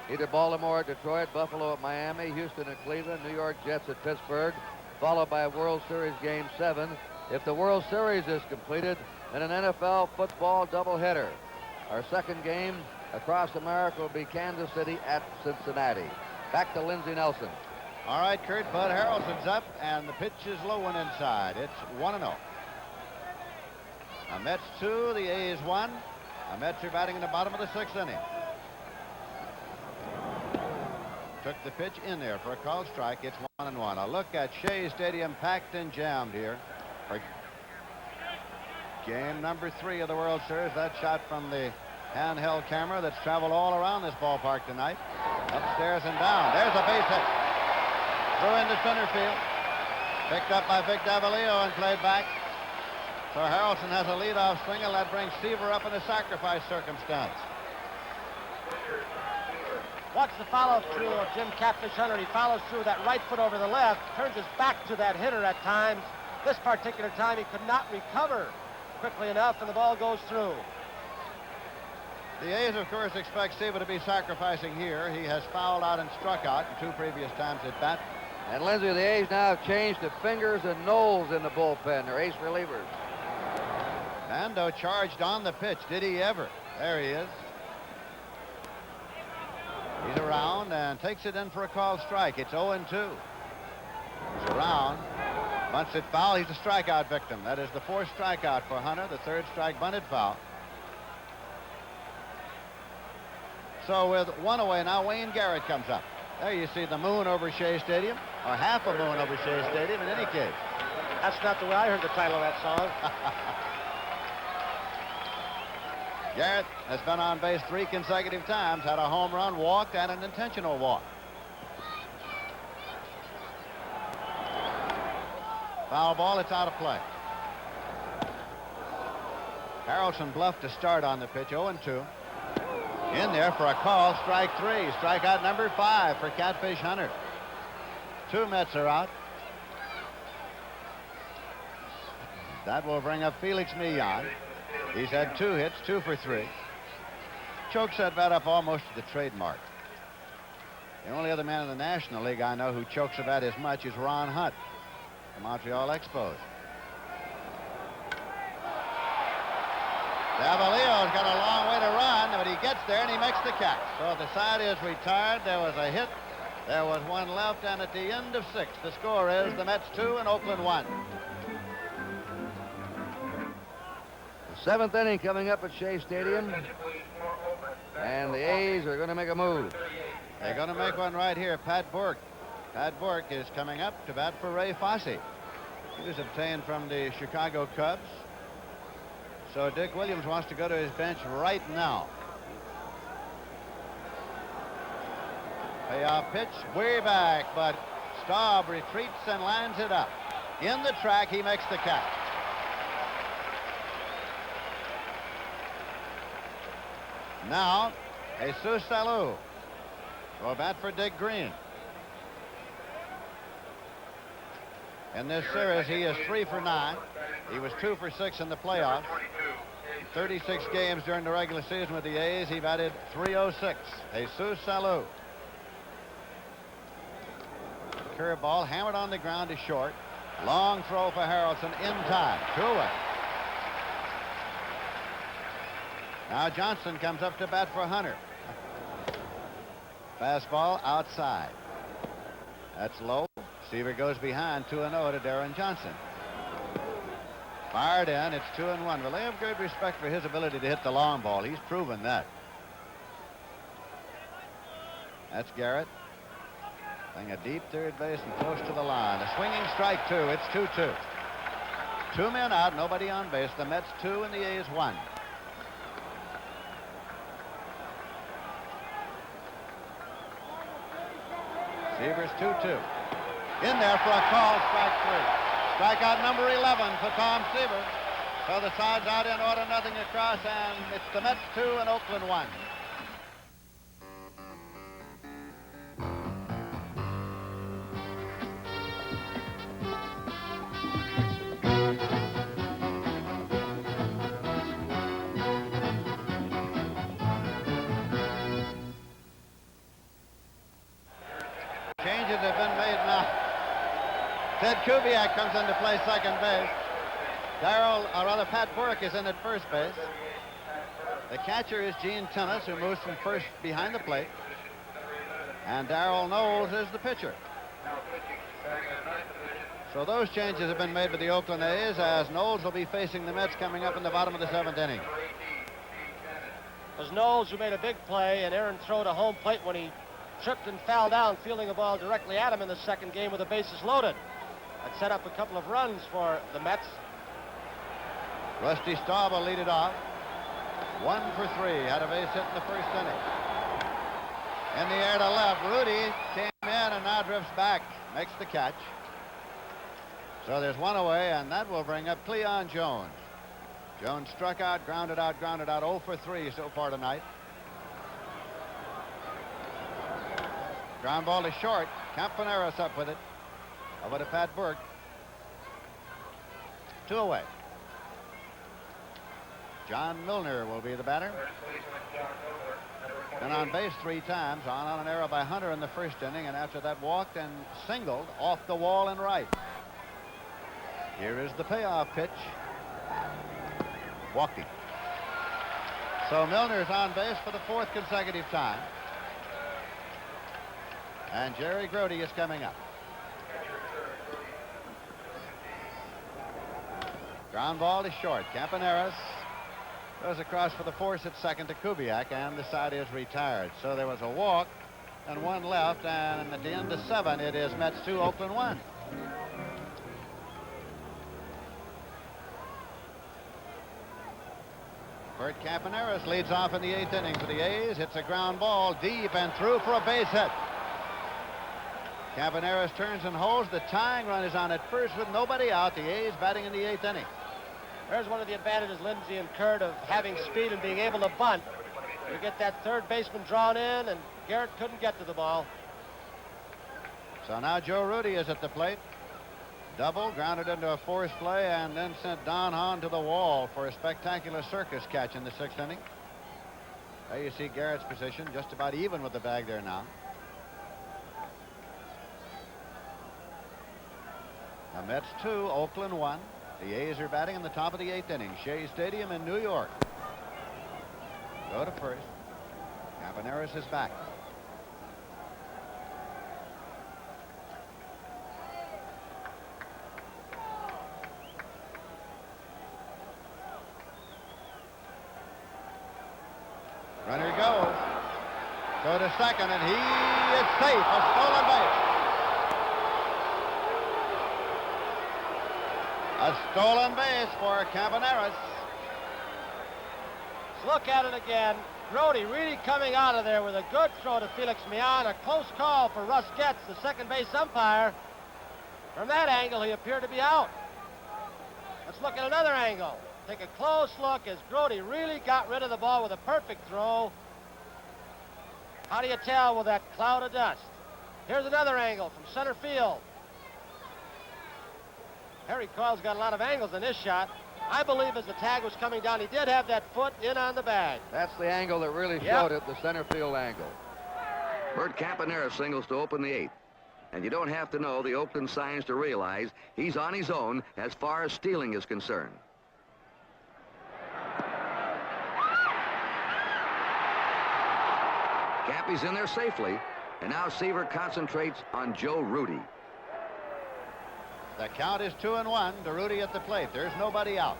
A: Either Baltimore at Detroit, Buffalo at Miami, Houston at Cleveland, New York Jets at Pittsburgh, followed by a World Series Game 7. If the World Series is completed, then an NFL football doubleheader. Our second game across America will be Kansas City at Cincinnati. Back to Lindsey Nelson.
N: All right, Kurt, Bud Harrelson's up, and the pitch is low and inside. It's 1-0. The Mets 2, the A's 1. The Mets are batting in the bottom of the 6th inning. Took the pitch in there for a called strike. It's 1-1. A look at Shea Stadium packed and jammed here for game number 3 of the World Series. That shot from the handheld camera that's traveled all around this ballpark tonight. Upstairs and down. There's a base hit. Through into center field. Picked up by Vic Davalillo and played back. So Harrelson has a leadoff single that brings Seaver up in a sacrifice circumstance.
M: Watch the follow-through of Jim Catfish Hunter. He follows through that right foot over the left, turns his back to that hitter at times. This particular time, he could not recover quickly enough, and the ball goes through.
N: The A's, of course, expect Seaver to be sacrificing here. He has fouled out and struck out in 2 previous times at bat.
A: And Lindsay, the A's now have changed to Fingers and Knowles in the bullpen. They're ace relievers.
N: Nando charged on the pitch. Did he ever? There he is. He's around and takes it in for a called strike. It's 0-2. He's around. Bunts it foul. He's a strikeout victim. That is the fourth strikeout for Hunter. The third strike bunted foul. So with one away now, Wayne Garrett comes up. There you see the moon over Shea Stadium, or half a moon over Shea Stadium in any case.
M: That's not the way I heard the title of that song.
N: Garrett has been on base 3 consecutive times, had a home run, walked, and an intentional walk. Foul ball, it's out of play. Harrelson bluffed to start on the pitch, 0-2. In there for a call, strike 3. Strikeout number 5 for Catfish Hunter. 2 Mets are out. That will bring up Felix Millan. He's had 2 hits, 2 for 3. Chokes that bat up almost to the trademark. The only other man in the National League I know who chokes a bat as much is Ron Hunt, the Montreal Expos. Davalillo's got a long way to run, but he gets there and he makes the catch. So the side is retired. There was a hit. There was one left, and at the end of 6, the score is the Mets 2 and Oakland 1.
A: The 7th inning coming up at Shea Stadium. And the A's are going to make a move.
N: They're going to make one right here. Pat Burke. Pat Burke is coming up to bat for Ray Fosse. He was obtained from the Chicago Cubs. So Dick Williams wants to go to his bench right now. Payoff pitch, way back, but Staub retreats and lines it up. In the track, he makes the catch. Now, Jesus Salou will bat for Dick Green. In this series, he is 3 for 9. He was 2 for 6 in the playoffs. 36 games during the regular season with the A's. He batted .306. Jesus Salou. Curveball hammered on the ground to short. Long throw for Harrelson in time. 2 away. Now Johnson comes up to bat for Hunter. Fastball outside. That's low. Seaver goes behind 2-0 to Darren Johnson. Fired in. It's 2-1. Well, they have great respect for his ability to hit the long ball. He's proven that. That's Garrett. Playing a deep third base and close to the line. A swinging strike 2. It's 2-2. 2 men out, nobody on base. The Mets 2 and the A's 1. Seaver's 2-2. In there for a call, strike 3. Strikeout number 11 for Tom Seaver. So the side's out in order, nothing across, and it's the Mets 2 and Oakland 1. Changes have been made now. Ted Kubiak comes into play second base. Pat Burke is in at first base. The catcher is Gene Tennis, who moves from first behind the plate. And Darrell Knowles is the pitcher. So those changes have been made by the Oakland A's, as Knowles will be facing the Mets coming up in the bottom of the 7th inning.
M: It was Knowles who made a big play, and Aaron threw to home plate when he tripped and fell down, fielding the ball directly at him in the second game with the bases loaded. That set up a couple of runs for the Mets.
N: Rusty Staub will lead it off. 1 for 3. Had a base hit in the first inning. In the air to left. Rudy came in and now drifts back. Makes the catch. So there's 1 away, and that will bring up Cleon Jones. Jones struck out, grounded out, 0 for 3 so far tonight. Ground ball to short. Campaneris up with it. Over to Pat Burke. 2 away. John Milner will be the batter. Been on base 3 times, on an error by Hunter in the first inning, and after that walked and singled off the wall and right. Here is the payoff pitch. Walking. So Milner's on base for the 4th consecutive time. And Jerry Grote is coming up. Ground ball to short. Campaneris goes across for the force at second to Kubiak, and the side is retired. So there was a walk and 1 left, and at the end of 7, it is Mets 2, Oakland 1. Bert Campaneris leads off in the 8th inning for the A's. Hits a ground ball deep and through for a base hit. Campaneris turns and holds. The tying run is on at first with nobody out. The A's batting in the 8th inning.
M: There's one of the advantages Lindsay incurred of having speed and being able to bunt. You get that third baseman drawn in, and Garrett couldn't get to the ball.
N: So now Joe Rudy is at the plate. Double, grounded into a force play, and then sent Don Hahn to the wall for a spectacular circus catch in the 6th inning. There you see Garrett's position, just about even with the bag there now. The Mets 2, Oakland 1. The A's are batting in the top of the 8th inning. Shea Stadium in New York. Go to first. Campaneris is back. Runner goes. Go to second, and he is safe. A stolen base. A stolen base for Campaneris.
M: Let's look at it again. Grote really coming out of there with a good throw to Felix Millan. A close call for Russ Getz, the second base umpire. From that angle, he appeared to be out. Let's look at another angle. Take a close look as Grote really got rid of the ball with a perfect throw. How do you tell with that cloud of dust? Here's another angle from center field. Harry Coyle's got a lot of angles in this shot. I believe as the tag was coming down, he did have that foot in on the bag.
A: That's the angle that really showed it, the center field angle.
R: Bert Campaneris singles to open the 8th. And you don't have to know the Oakland signs to realize he's on his own as far as stealing is concerned. Cappy's in there safely, and now Seaver concentrates on Joe Rudy.
N: The count is 2-1 to Rudy at the plate. There's nobody out.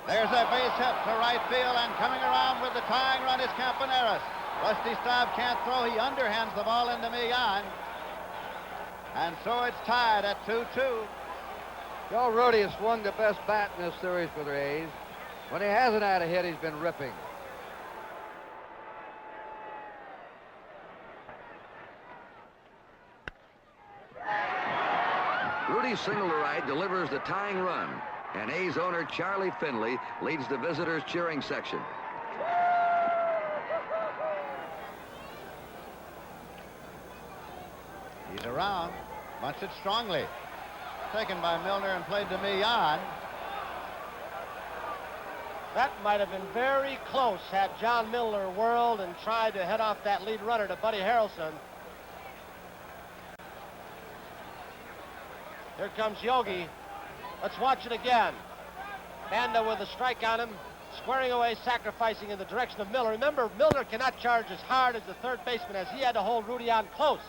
N: There's a base hit to right field, and coming around with the tying run is Campaneris. Rusty Staub can't throw. He underhands the ball into Millan. And so it's tied at 2-2.
A: Joe Rudy has swung the best bat in this series for the A's. When he hasn't had a hit, he's been ripping.
R: Rudy's single to right delivers the tying run, and A's owner Charlie Finley leads the visitors' cheering section.
N: He's around, bunts it strongly. Taken by Milner and played to Millan.
M: That might have been very close had John Milner whirled and tried to head off that lead runner to Buddy Harrelson. Here comes Yogi. Let's watch it again. Banda with a strike on him, squaring away, sacrificing in the direction of Miller. Remember, Milner cannot charge as hard as the third baseman, as he had to hold Rudy on close.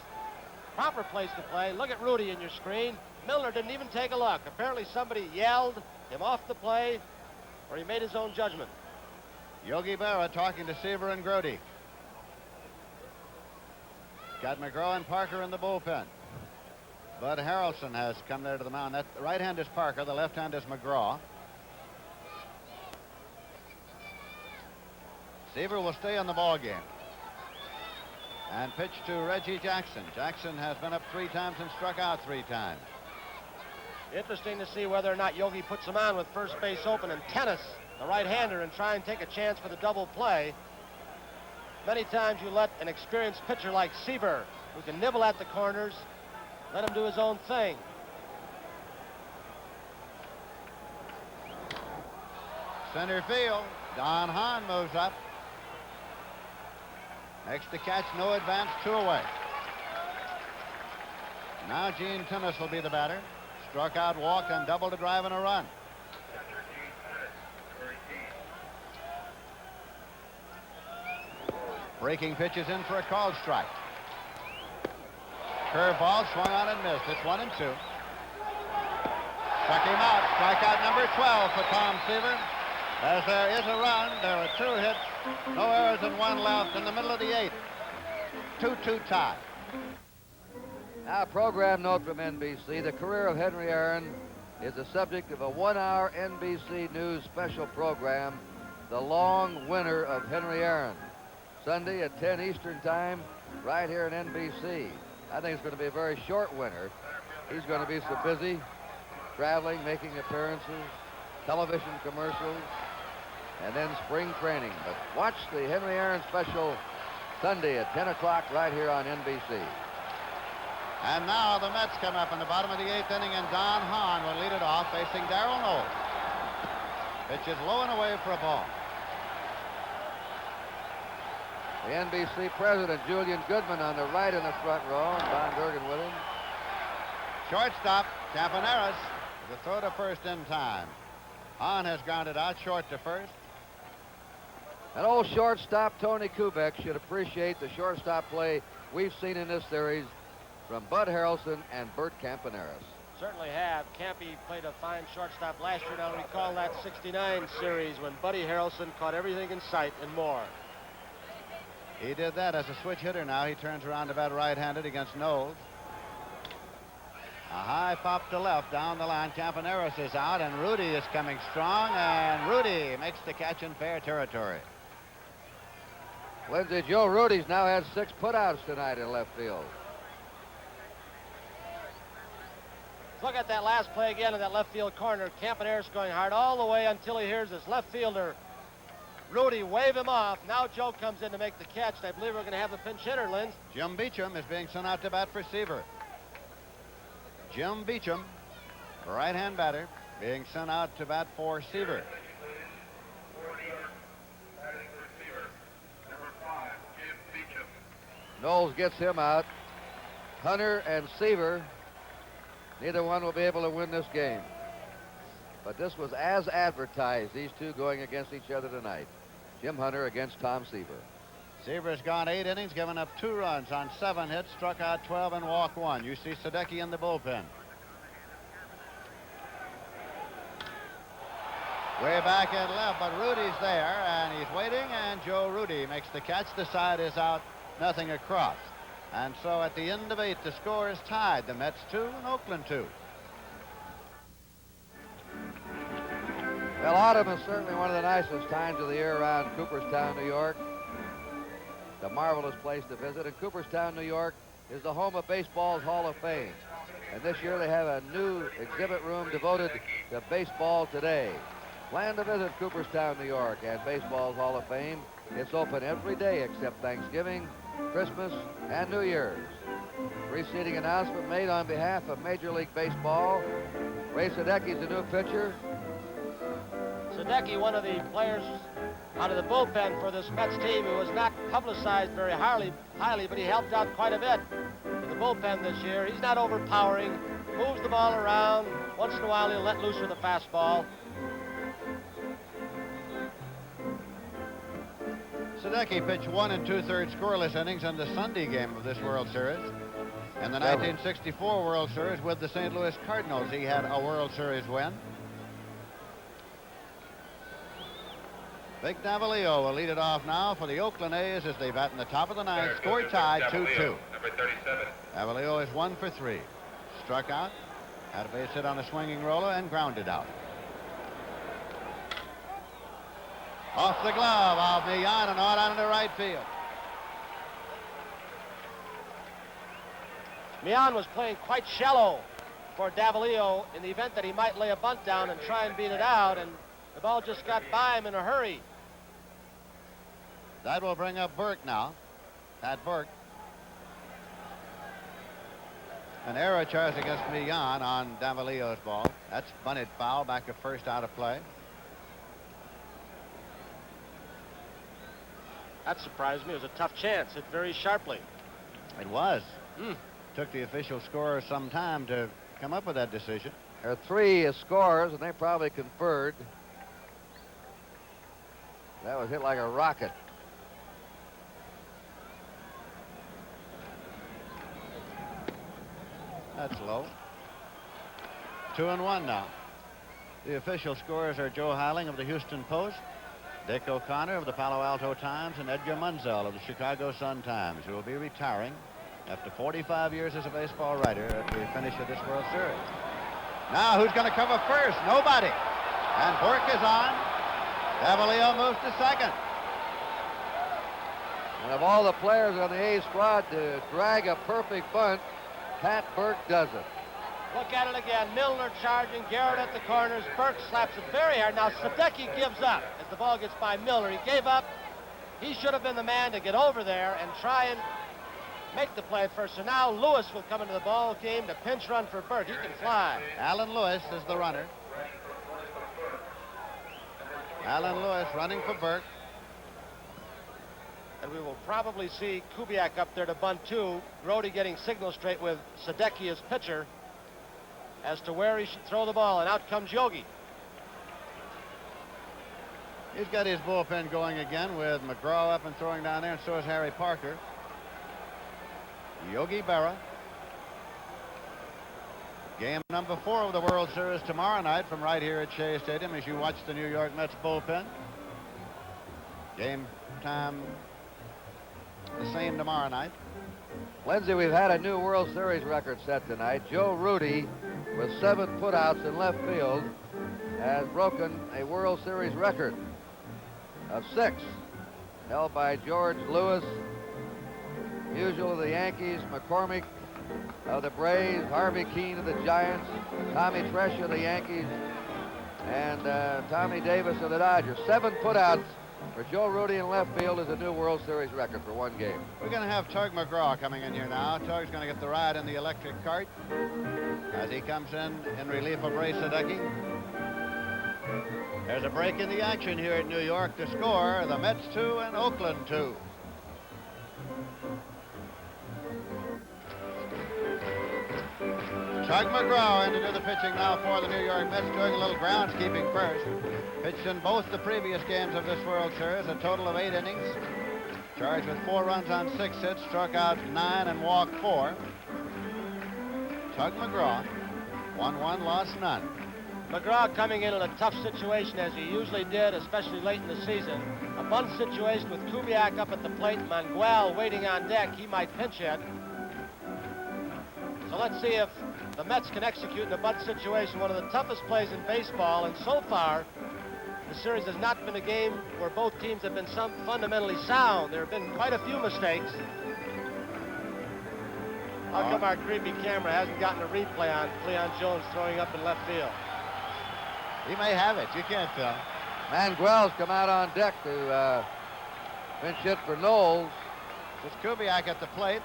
M: Proper place to play. Look at Rudy in your screen. Milner didn't even take a look. Apparently somebody yelled him off the play, or he made his own judgment.
N: Yogi Berra talking to Seaver and Grote. Got McGraw and Parker in the bullpen. Bud Harrelson has come there to the mound. That the right hand is Parker, the left hand is McGraw. Seaver will stay in the ball game. And pitch to Reggie Jackson. Jackson has been up 3 times and struck out 3 times.
M: Interesting to see whether or not Yogi puts him on with first base open and Tennis, the right-hander, and try and take a chance for the double play. Many times you let an experienced pitcher like Seaver, who can nibble at the corners, let him do his own thing.
N: Center field. Don Hahn moves up. Makes the catch, no advance, 2 away. Now Gene Tennis will be the batter. Struck out, walk, and double to drive and a run. Breaking pitch is in for a called strike. Curveball swung on and missed. It's 1-2. Struck him out. Strikeout number 12 for Tom Seaver. As there is a run, there are 2 hits, no errors and 1 left in the middle of the 8th. 2-2 tie.
A: Now, a program note from NBC. The career of Henry Aaron is the subject of a 1-hour NBC News special program, The Long Winter of Henry Aaron. Sunday at 10 Eastern Time, right here at NBC. I think it's going to be a very short winter. He's going to be so busy, traveling, making appearances, television commercials, and then spring training. But watch the Henry Aaron special Sunday at 10 o'clock right here on NBC.
N: And now the Mets come up in the bottom of the 8th inning, and Don Hahn will lead it off facing Darrell Knowles. Pitch is low and away for a ball.
A: The NBC president, Julian Goodman, on the right in the front row, and Don Durgan with him.
N: Shortstop, Campaneris, the throw to first in time. Hahn has grounded out short to first.
A: And old shortstop Tony Kubek should appreciate the shortstop play we've seen in this series from Bud Harrelson and Bert Campaneris.
M: Certainly have. Campy played a fine shortstop last year. Now recall that '69 series when Buddy Harrelson caught everything in sight and more.
N: He did that as a switch hitter. Now he turns around to bat right-handed against Knowles. A high pop to left down the line. Campaneris is out, and Rudy is coming strong, and Rudy makes the catch in fair territory.
A: Lindsey, Joe Rudy's now had 6 putouts tonight in left field.
M: Look at that last play again in that left field corner. Campaneris going hard all the way until he hears his left fielder Rudy wave him off. Now Joe comes in to make the catch. I believe we're going to have a pinch hitter, Linz.
N: Jim Beecham is being sent out to bat for Seaver. Jim Beecham, right-hand batter, being sent out to bat for Seaver.
A: Knowles gets him out. Hunter and Seaver, neither one will be able to win this game. But this was as advertised, these two going against each other tonight. Jim Hunter against Tom Seaver.
N: Seaver's gone 8 innings, given up 2 runs on 7 hits, struck out 12 and walked 1. You see Sadecki in the bullpen. Way back at left, but Rudy's there, and he's waiting, and Joe Rudy makes the catch. The side is out, nothing across. And so at the end of 8, the score is tied. The Mets 2 and Oakland 2.
A: Well, autumn is certainly one of the nicest times of the year around Cooperstown, New York. It's a marvelous place to visit, and Cooperstown, New York is the home of baseball's Hall of Fame. And this year they have a new exhibit room devoted to baseball today. Plan to visit Cooperstown, New York, and baseball's Hall of Fame. It's open every day except Thanksgiving, Christmas, and New Year's. Preceding announcement made on behalf of Major League Baseball. Ray Sadecki's the new pitcher.
M: Sadecki, one of the players out of the bullpen for this Mets team who was not publicized very highly, but he helped out quite a bit in the bullpen this year. He's not overpowering, moves the ball around. Once in a while, he'll let loose with a fastball.
N: Sadecki pitched 1 2/3 scoreless innings in the Sunday game of this World Series. In the 1964 World Series with the St. Louis Cardinals, he had a World Series win. Vic Davalillo will lead it off now for the Oakland A's as they bat in the top of the 9th. Score tied 2-2.
L: Number 37.
N: Davalillo is 1 for 3. Struck out, had a base hit on a swinging roller, and grounded out. Off the glove of Millon and on into right field.
M: Millon was playing quite shallow for Davalillo in the event that he might lay a bunt down and try and beat it out, and the ball just got by him in a hurry.
N: That will bring up Burke now. Pat Burke. An error charge against Millon on Davalillo's ball. That's bunted foul, back to first, out of play.
M: That surprised me. It was a tough chance. Hit very sharply.
N: It was. Took the official scorer some time to come up with that decision.
A: There are 3 scorers, and they probably conferred. That was hit like a rocket.
N: That's low. 2-1 now. The official scorers are Joe Heiling of the Houston Post, Dick O'Connor of the Palo Alto Times, and Edgar Munzel of the Chicago Sun-Times, who will be retiring after 45 years as a baseball writer at the finish of this World Series. Now, who's going to cover first? Nobody. And Burke is on. Cavalier moves to second.
A: And of all the players on the A squad to drag a perfect bunt, Pat Burke does it.
M: Look at it again. Milner charging. Garrett at the corners. Burke slaps it very hard. Now, Sadecki gives up as the ball gets by Milner. He gave up. He should have been the man to get over there and try and make the play at first. So now Lewis will come into the ball game to pinch run for Burke. He can fly.
N: Alan Lewis is the runner. Alan Lewis running for Burke.
M: And we will probably see Kubiak up there to bunt too. Grody getting signal straight with Sadecki as pitcher as to where he should throw the ball. And out comes Yogi.
N: He's got his bullpen going again with McGraw up and throwing down there, and so is Harry Parker. Yogi Berra. Game number 4 of the World Series tomorrow night from right here at Shea Stadium as you watch the New York Mets bullpen. Game time the same tomorrow night.
A: Lindsay, we've had a new World Series record set tonight. Joe Rudy, with 7 putouts in left field, has broken a World Series record of 6, held by George Lewis, Musial of the Yankees, McCormick of the Braves, Harvey Keene of the Giants, Tommy Tresh of the Yankees, and Tommy Davis of the Dodgers. 7 putouts for Joe Rudy in left field is a new World Series record for one game.
N: We're going to have Tug McGraw coming in here now. Tug's going to get the ride in the electric cart as he comes in relief of Ray Sadecki. There's a break in the action here at New York. To score, the Mets 2 and Oakland 2. Tug McGraw in to do the pitching now for the New York Mets, doing a little groundskeeping first. Pitched in both the previous games of this World Series, a total of 8 innings. Charged with 4 runs on 6 hits, struck out 9 and walked 4. Tug McGraw, 1-1, lost none.
M: McGraw coming in a tough situation as he usually did, especially late in the season. A bunt situation with Kubiak up at the plate, Mangual waiting on deck. He might pinch hit. So let's see if the Mets can execute in a bunt situation, one of the toughest plays in baseball. And so far, the series has not been a game where both teams have been fundamentally sound. There have been quite a few mistakes. How come our creepy camera hasn't gotten a replay on Cleon Jones throwing up in left field?
N: He may have it. You can't tell.
A: Manguel's come out on deck to pinch hit for Knowles.
N: It's Kubiak at the plate.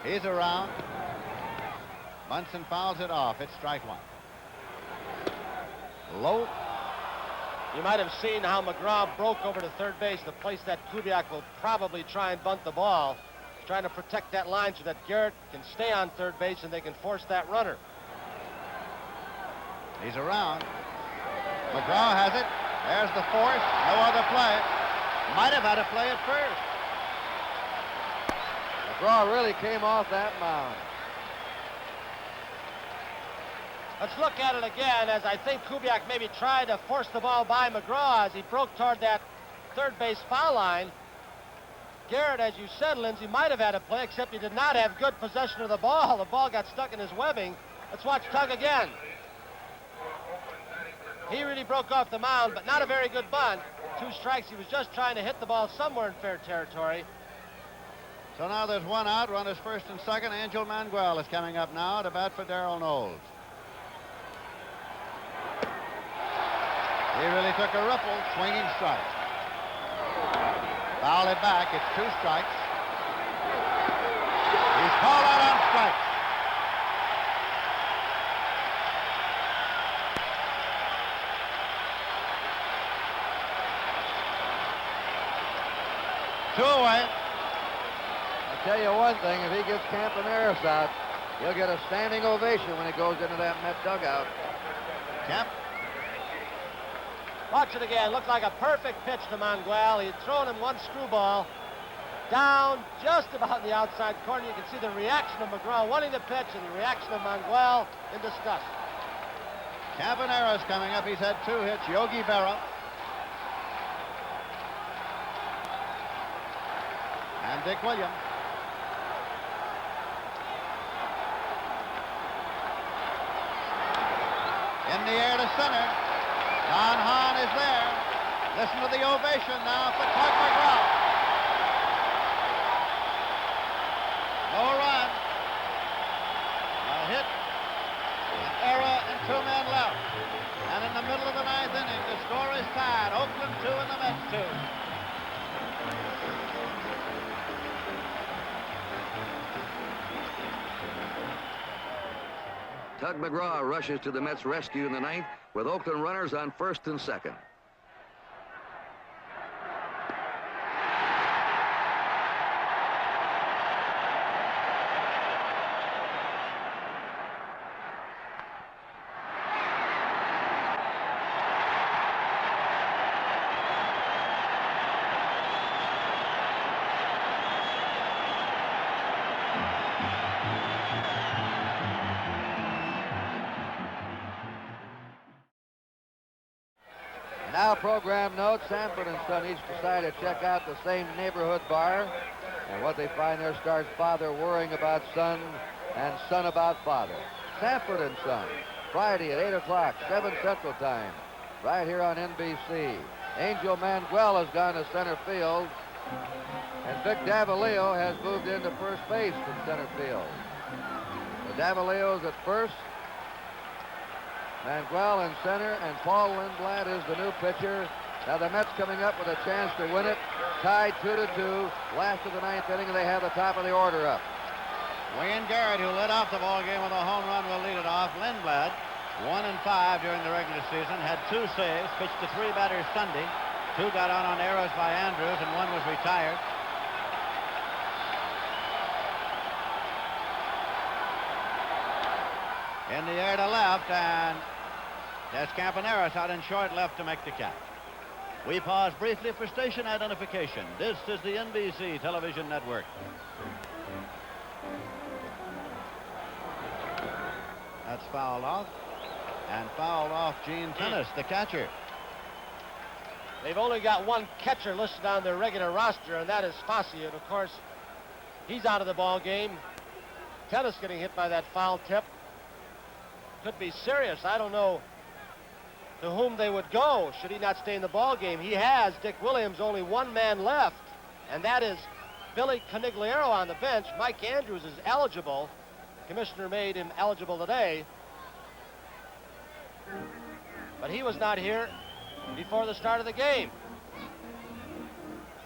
N: He's around. Munson fouls it off. It's strike 1. Low.
M: You might have seen how McGraw broke over to third base, the place that Kubiak will probably try and bunt the ball. He's trying to protect that line so that Garrett can stay on third base and they can force that runner.
N: He's around. McGraw has it. There's the force. No other play. Might have had a play at first.
A: McGraw really came off that mound.
M: Let's look at it again as I think Kubiak maybe tried to force the ball by McGraw as he broke toward that third base foul line. Garrett, as you said, Lindsay, might have had a play, except he did not have good possession of the ball. The ball got stuck in his webbing. Let's watch Tug again. He really broke off the mound, but not a very good bunt. 2 strikes. He was just trying to hit the ball somewhere in fair territory.
N: So now there's 1 out. Runners first and second. Angel Manguel is coming up now to bat for Darrell Knowles. He really took a ripple, swinging strike. Fouled it back. It's 2 strikes. He's called out on strikes. 2 away.
A: I'll tell you one thing, if he gets Campaneris out, he'll get a standing ovation when he goes into that Met dugout.
N: Camp.
M: Watch it again. Looked like a perfect pitch to Manguel. He had thrown him one screwball down just about the outside corner. You can see the reaction of McGraw wanting the pitch and the reaction of Manguel in disgust.
N: Campaneris coming up. He's had 2 hits. Yogi Berra. And Dick Williams. In the air to center. Don Hahn is there. Listen to the ovation now for Tug McGraw. No run. A hit, an error, and 2 men left. And in the middle of the 9th inning, the score is tied. Oakland 2 and the Mets 2.
R: Tug McGraw rushes to the Mets' rescue in the 9th with Oakland runners on 1st and 2nd.
A: Now program notes, Sanford and Son each decide to check out the same neighborhood bar. And what they find there starts father worrying about son and son about father. Sanford and Son, Friday at 8 o'clock, 7 Central Time, right here on NBC. Angel Manguel has gone to center field. And Vic Davalillo has moved into first base from center field. The Davalillo's at first. Manguel in center, and Paul Lindblad is the new pitcher. Now the Mets coming up with a chance to win it. Tied 2-2. Last of the 9th inning, and they have the top of the order up.
N: Wayne Garrett, who led off the ball game with a home run, will lead it off. Lindblad, 1 and 5 during the regular season, had 2 saves, pitched to 3 batters Sunday. 2 got on errors by Andrews, and 1 was retired. In the air to left, and there's Campaneris out in short left to make the catch. We pause briefly for station identification. This is the NBC television network. That's fouled off, and fouled off Gene Tennis, the catcher.
M: They've only got 1 catcher listed on their regular roster, and that is Fossey. And of course, he's out of the ball game. Tennis getting hit by that foul tip. Could be serious. I don't know to whom they would go should he not stay in the ball game. He has, Dick Williams, only 1 man left, and that is Billy Conigliaro on the bench. Mike Andrews is eligible. The commissioner made him eligible today, but he was not here before the start of the game.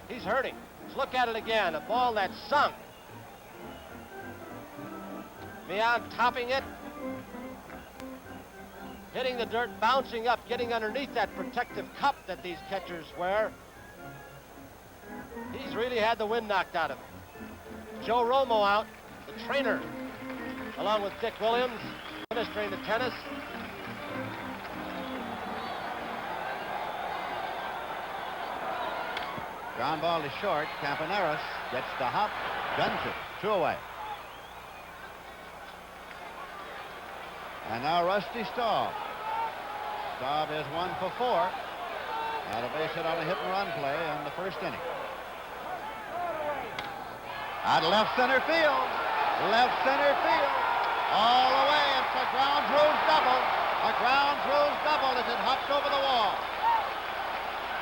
M: He's hurting. Let's look at it again. A ball that's sunk. Mian topping it. Hitting the dirt, bouncing up, getting underneath that protective cup that these catchers wear. He's really had the wind knocked out of him. Joe Romo out, the trainer, along with Dick Williams, administering the Tennis.
N: Ground ball is short. Campaneris gets the hop, guns it, 2 away. And now Rusty Staub. Staub is 1 for 4. Had a base hit on a hit-and-run play in the 1st inning. Out left center field. Left center field. All the way. It's a ground rules double. A ground rules double as it hops over the wall.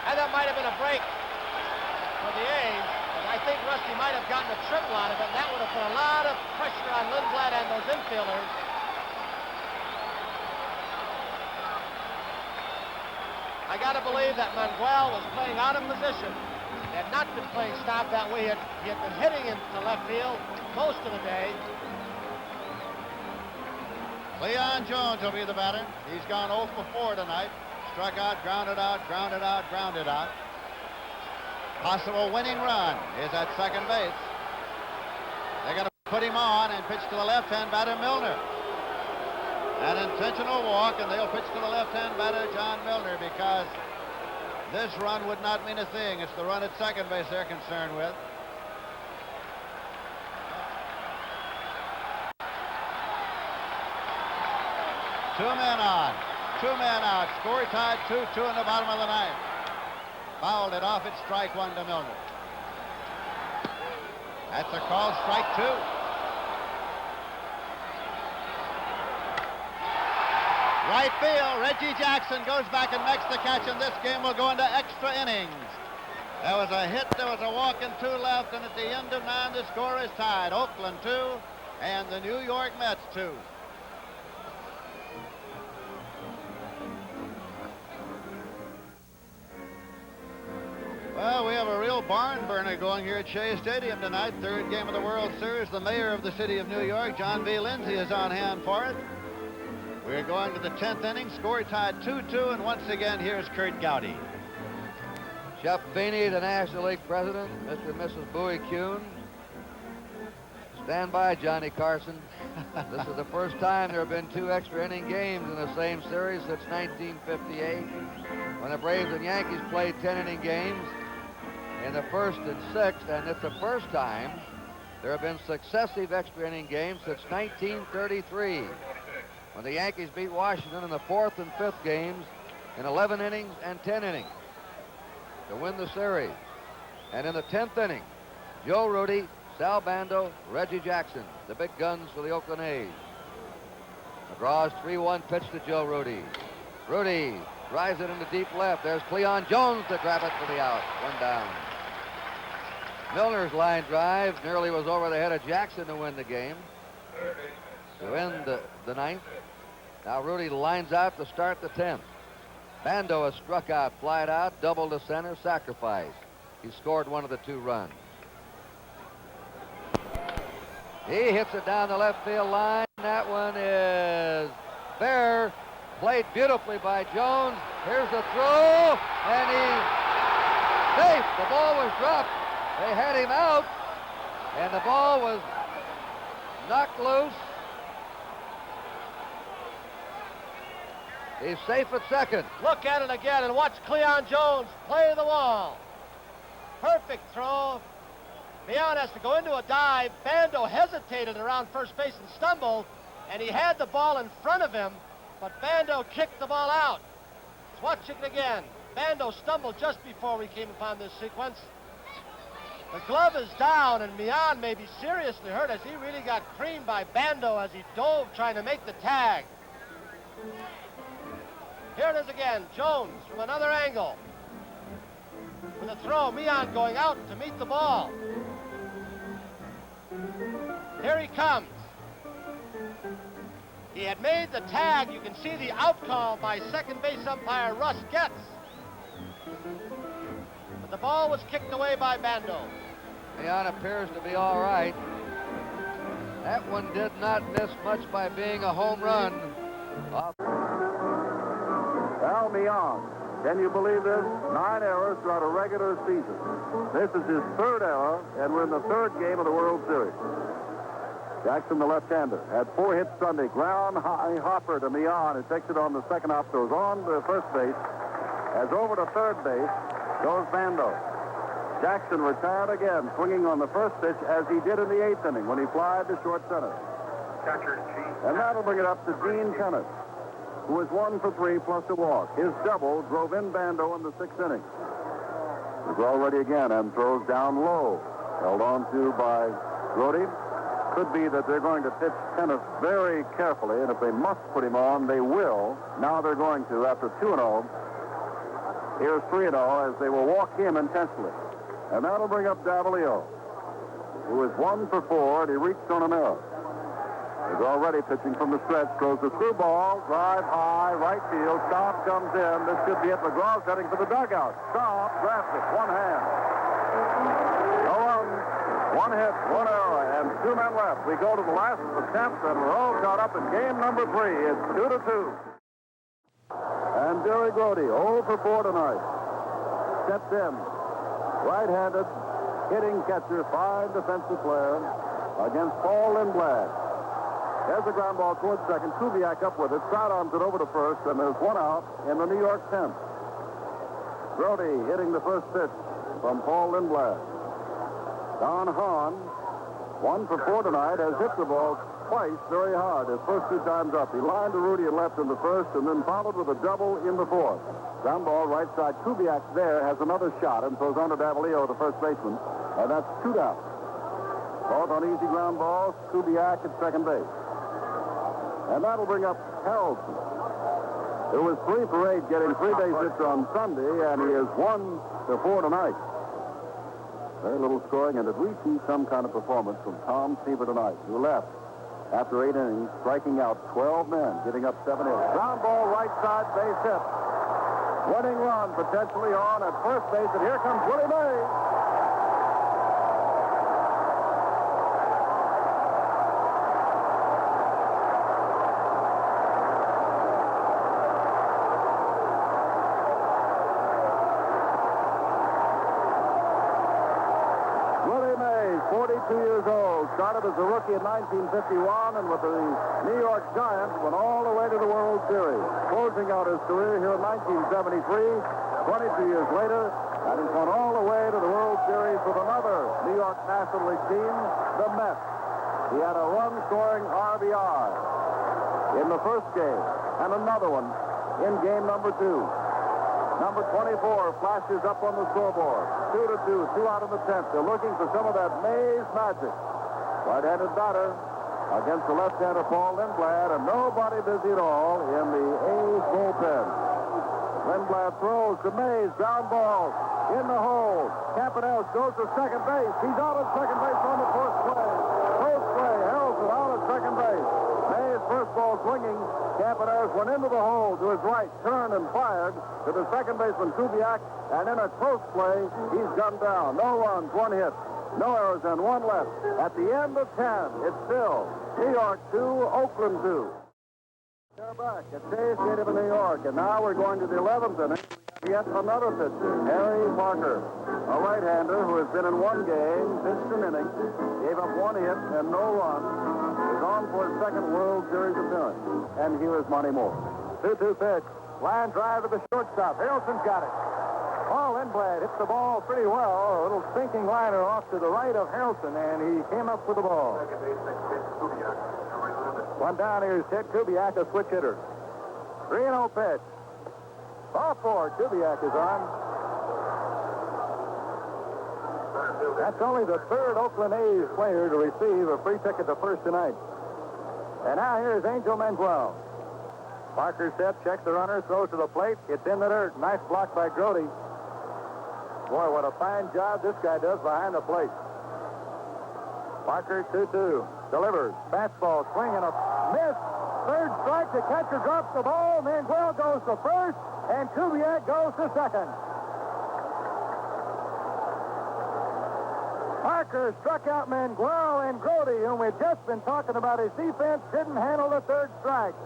M: And that might have been a break for the A's. And I think Rusty might have gotten a triple out of it. And that would have put a lot of pressure on Lindblad and those infielders. I got to believe that Manguel was playing out of position. He had not been playing stop that way. He had been hitting into left field most of the day.
N: Leon Jones will be the batter. He's gone 0 for 4 tonight. Struck out, grounded out, grounded out, grounded out. possible winning run is at second base. They're going to put him on and pitch to the left-hand batter, Milner. An intentional walk, and they'll pitch to the left-hand batter, John Milner, because this run would not mean a thing. It's the run at second base they're concerned with. Two men on, 2 men out. Score tied 2-2 in the bottom of the ninth. Fouled it off. It's strike one to Milner. That's a call, strike two. Right field, Reggie Jackson goes back and makes the catch, and this game will go into extra innings. There was a hit, there was a walk, and 2 left, and at the end of 9, the score is tied. Oakland 2 and the New York Mets 2. Well, we have a real barn burner going here at Shea Stadium tonight. Third game of the World Series. The mayor of the city of New York, John V. Lindsay, is on hand for it. We're going to the 10th inning. Score tied 2-2, and once again, here's Kurt Gowdy.
A: Shep Feeney, the National League president, Mr. and Mrs. Bowie Kuhn. Stand by, Johnny Carson. This is the first time there have been 2 extra inning games in the same series since 1958, when the Braves and Yankees played 10-inning games in the 1st and 6th, and it's the first time there have been successive extra inning games since 1933, when the Yankees beat Washington in the 4th and 5th games in 11 innings and 10 innings to win the series. And in the 10th inning, Joe Rudy, Sal Bando, Reggie Jackson, the big guns for the Oakland A's. McGraw's 3-1 pitch to Joe Rudy. Rudy drives it into deep left. There's Cleon Jones to grab it for the out. 1 down. Milner's line drive nearly was over the head of Jackson to win the game, to end the 9th. Now Rudy lines out to start the 10th. Bando has struck out, flied out, double to center, sacrifice. He scored 1 of the 2 runs. He hits it down the left field line. That one is fair. Played beautifully by Jones. Here's the throw, and he's safe. The ball was dropped. They had him out, and the ball was knocked loose. He's safe at second.
M: Look at it again and watch Cleon Jones play the wall. Perfect throw. Mian has to go into a dive. Bando hesitated around first base and stumbled, and he had the ball in front of him, but Bando kicked the ball out. Let's watch it again. Bando stumbled just before we came upon this sequence. The glove is down, and Mian may be seriously hurt, as he really got creamed by Bando as he dove trying to make the tag. Here it is again. Jones from another angle. With a throw, Mian going out to meet the ball. Here he comes. He had made the tag. You can see the out call by second base umpire Russ Getz. But the ball was kicked away by Bando.
A: Mian appears to be all right. That one did not miss much by being a home run.
O: Al Mian, can you believe this? 9 errors throughout a regular season. This is his 3rd error, and we're in the 3rd game of the World Series. Jackson, the left-hander, had 4 hits Sunday. Ground high hopper to Mian, who takes it on the second hop, goes on to first base. As over to third base goes Bando. Jackson retired again, swinging on the first pitch, as he did in the 8th inning when he flied to short center. And that'll bring it up to Dean Kennett, who is 1 for 3 plus a walk. His double drove in Bando in the 6th inning. He's already again and throws down low. Held on to by Brody. Could be that they're going to pitch Kenneth very carefully, and if they must put him on, they will. Now they're going to after 2-0. Here's 3-0 as they will walk him intensely. And that'll bring up Davalillo, who is 1 for 4, and he reached on an error. He's already pitching from the stretch, throws the through ball, drive high, right field, Stop comes in. This should be it. McGraw's heading for the dugout. Stop, grabs it, 1 hand. No run, 1 hit, 1 error, and 2 men left. We go to the last attempt, and we're all caught up in game number 3. It's 2-2. And Derek Brody, 0 for 4 tonight. Steps in. right-handed hitting catcher, fine defensive player against Paul Lindblad. There's a ground ball towards second. Kubiak up with it. Sidearms it over to first, and there's one out in the New York 10th. Brody hitting the first pitch from Paul Lindblad. Don Hahn, 1 for 4 tonight, has hit the ball twice very hard. His first 2 times up. He lined to Rudy and left in the first, and then followed with a double in the fourth. Ground ball right side. Kubiak there has another shot and throws under Davalillo, the first baseman, and that's 2 down. Both on easy ground balls. Kubiak at second base. And that'll bring up Harrelson, who was 3 for 8, getting 3 base hits on Sunday, and he is 1 for 4 tonight. Very little scoring, and did we see some kind of performance from Tom Seaver tonight, who left after 8 innings, striking out 12 men, giving up 7 hits. Ground ball right side, base hit. Winning run potentially on at first base, and here comes Willie Mays. Willie Mays, 42 years old, started as a rookie in 1951, and with the New York Giants went all the way to the World Series, closing out his career here in 1973, 22 years later, and he's gone all the way to the World Series with another New York National League team, the Mets. He had a run-scoring RBI in the first game, and another one in game number 2. Number 24 flashes up on the scoreboard. 2-2, 2 out in the 10th. They're looking for some of that Mays magic. Right-handed batter against the left-hander Paul Lindblad, and nobody busy at all in the A's bullpen. Lindblad throws to Mays, ground ball in the hole. Campanelli goes to second base. He's out at second base on the first play. First play, Harrelson out at second base. Mays first ball swinging. Campanelli went into the hole to his right, turned and fired to the second baseman Kubiak, and in a close play, he's gunned down. No runs, 1 hit. No errors and 1 left. At the end of 10, it's still New York 2, Oakland 2. They're back at Shea Stadium in New York, and now we're going to the 11th inning. We have yet another pitcher, Harry Parker, a right-hander who has been in 1 game, pitched an inning, gave up 1 hit and no runs, is on for his 2nd World Series appearance. And here is Monty Moore. 2-2 pitch. Line drive to the shortstop. Harrelson's got it. Paul Lindblad hit the ball pretty well. A little sinking liner off to the right of Harrelson, and he came up with the ball. One down, here's Ted Kubiak, a switch hitter. 3-0 pitch. Ball 4, Kubiak is on. That's only the 3rd Oakland A's player to receive a free ticket to first tonight. And now here's Angel Manuel. Parker set, checks the runner, throws to the plate. It's in the dirt. Nice block by Grody. Boy, what a fine job this guy does behind the plate. Parker 2-2. Delivers. Fastball, swing and a miss. 3rd strike. The catcher drops the ball. Manuel goes to first, and Kubiak goes to second. Parker struck out Manuel, and Grody, whom we've just been talking about his defense, didn't handle the 3rd strike.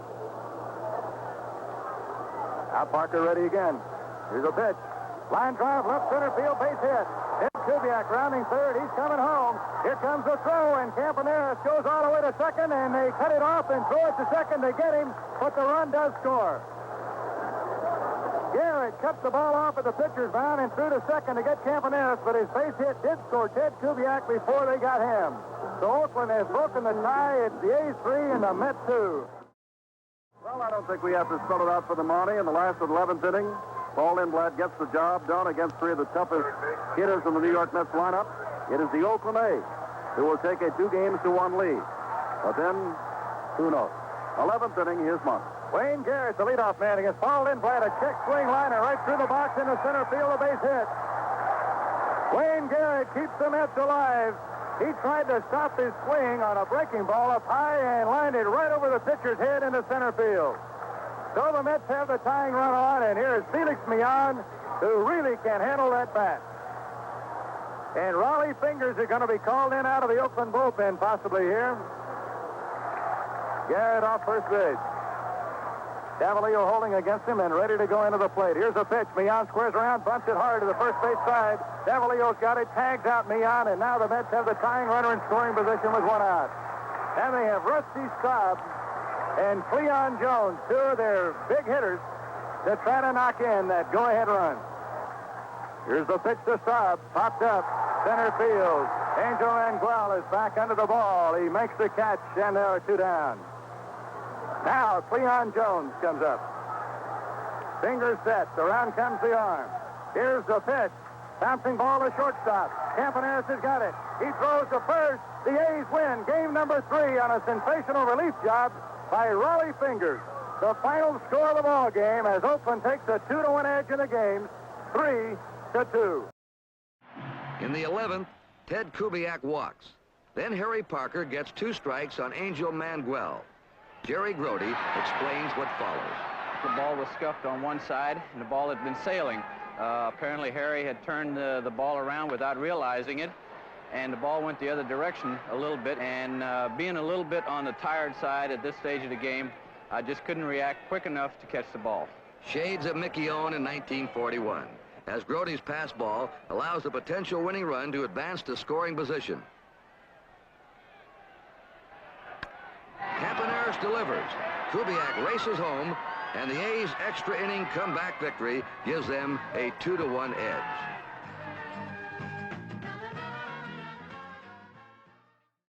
O: Now Parker ready again. Here's a pitch. Line drive, left center field, base hit. Ted Kubiak rounding 3rd. He's coming home. Here comes the throw, and Campanelli goes all the way to second, and they cut it off and throw it to second to get him, but the run does score. Garrett cut the ball off at the pitcher's mound and threw to second to get Campanelli, but his base hit did score Ted Kubiak before they got him. So Oakland has broken the tie. It's the A's 3 and the Mets 2. Well, I don't think we have to spell it out for the Monty. In the last of the 11th inning, Paul Lindblad gets the job done against 3 of the toughest hitters in the New York Mets lineup. It is the Oakland A's who will take a 2-1 lead. But then, who knows? 11th inning, here's Monty. Wayne Garrett, the leadoff man against Paul Lindblad, a check swing liner right through the box into center field, a base hit. Wayne Garrett keeps the Mets alive. He tried to stop his swing on a breaking ball up high and lined it right over the pitcher's head into center field. So the Mets have the tying run on, and here is Felix Millan, who really can handle that bat. And Raleigh Fingers are going to be called in out of the Oakland bullpen possibly here. Garrett off first base. Cavalier holding against him and ready to go into the plate. Here's a pitch. Millan squares around, bunts it hard to the first base side. Cavalier got it, tags out Millan, and now the Mets have the tying runner in scoring position with one out. And they have Rusty Staub and Cleon Jones, two of their big hitters, to try to knock in that go-ahead run. Here's the pitch to Staub, popped up, center field. Angel Mangual is back under the ball. He makes the catch, and there are two down. Now, Cleon Jones comes up. Fingers set. Around comes the arm. Here's the pitch. Bouncing ball to shortstop. Campaneris has got it. He throws to first. The A's win game number 3 on a sensational relief job by Raleigh Fingers. The final score of the ball game as Oakland takes a 2-1 edge in the game, 3-2.
R: In the 11th, Ted Kubiak walks. Then Harry Parker gets 2 strikes on Angel Mangual. Jerry Grody explains what follows.
S: The ball was scuffed on one side, and the ball had been sailing. Apparently, Harry had turned the ball around without realizing it, and the ball went the other direction a little bit. And being a little bit on the tired side at this stage of the game, I just couldn't react quick enough to catch the ball.
R: Shades of Mickey Owen in 1941, as Grody's pass ball allows the potential winning run to advance to scoring position. Campaneris delivers. Kubiak races home, and the A's extra inning comeback victory gives them a 2-1 edge.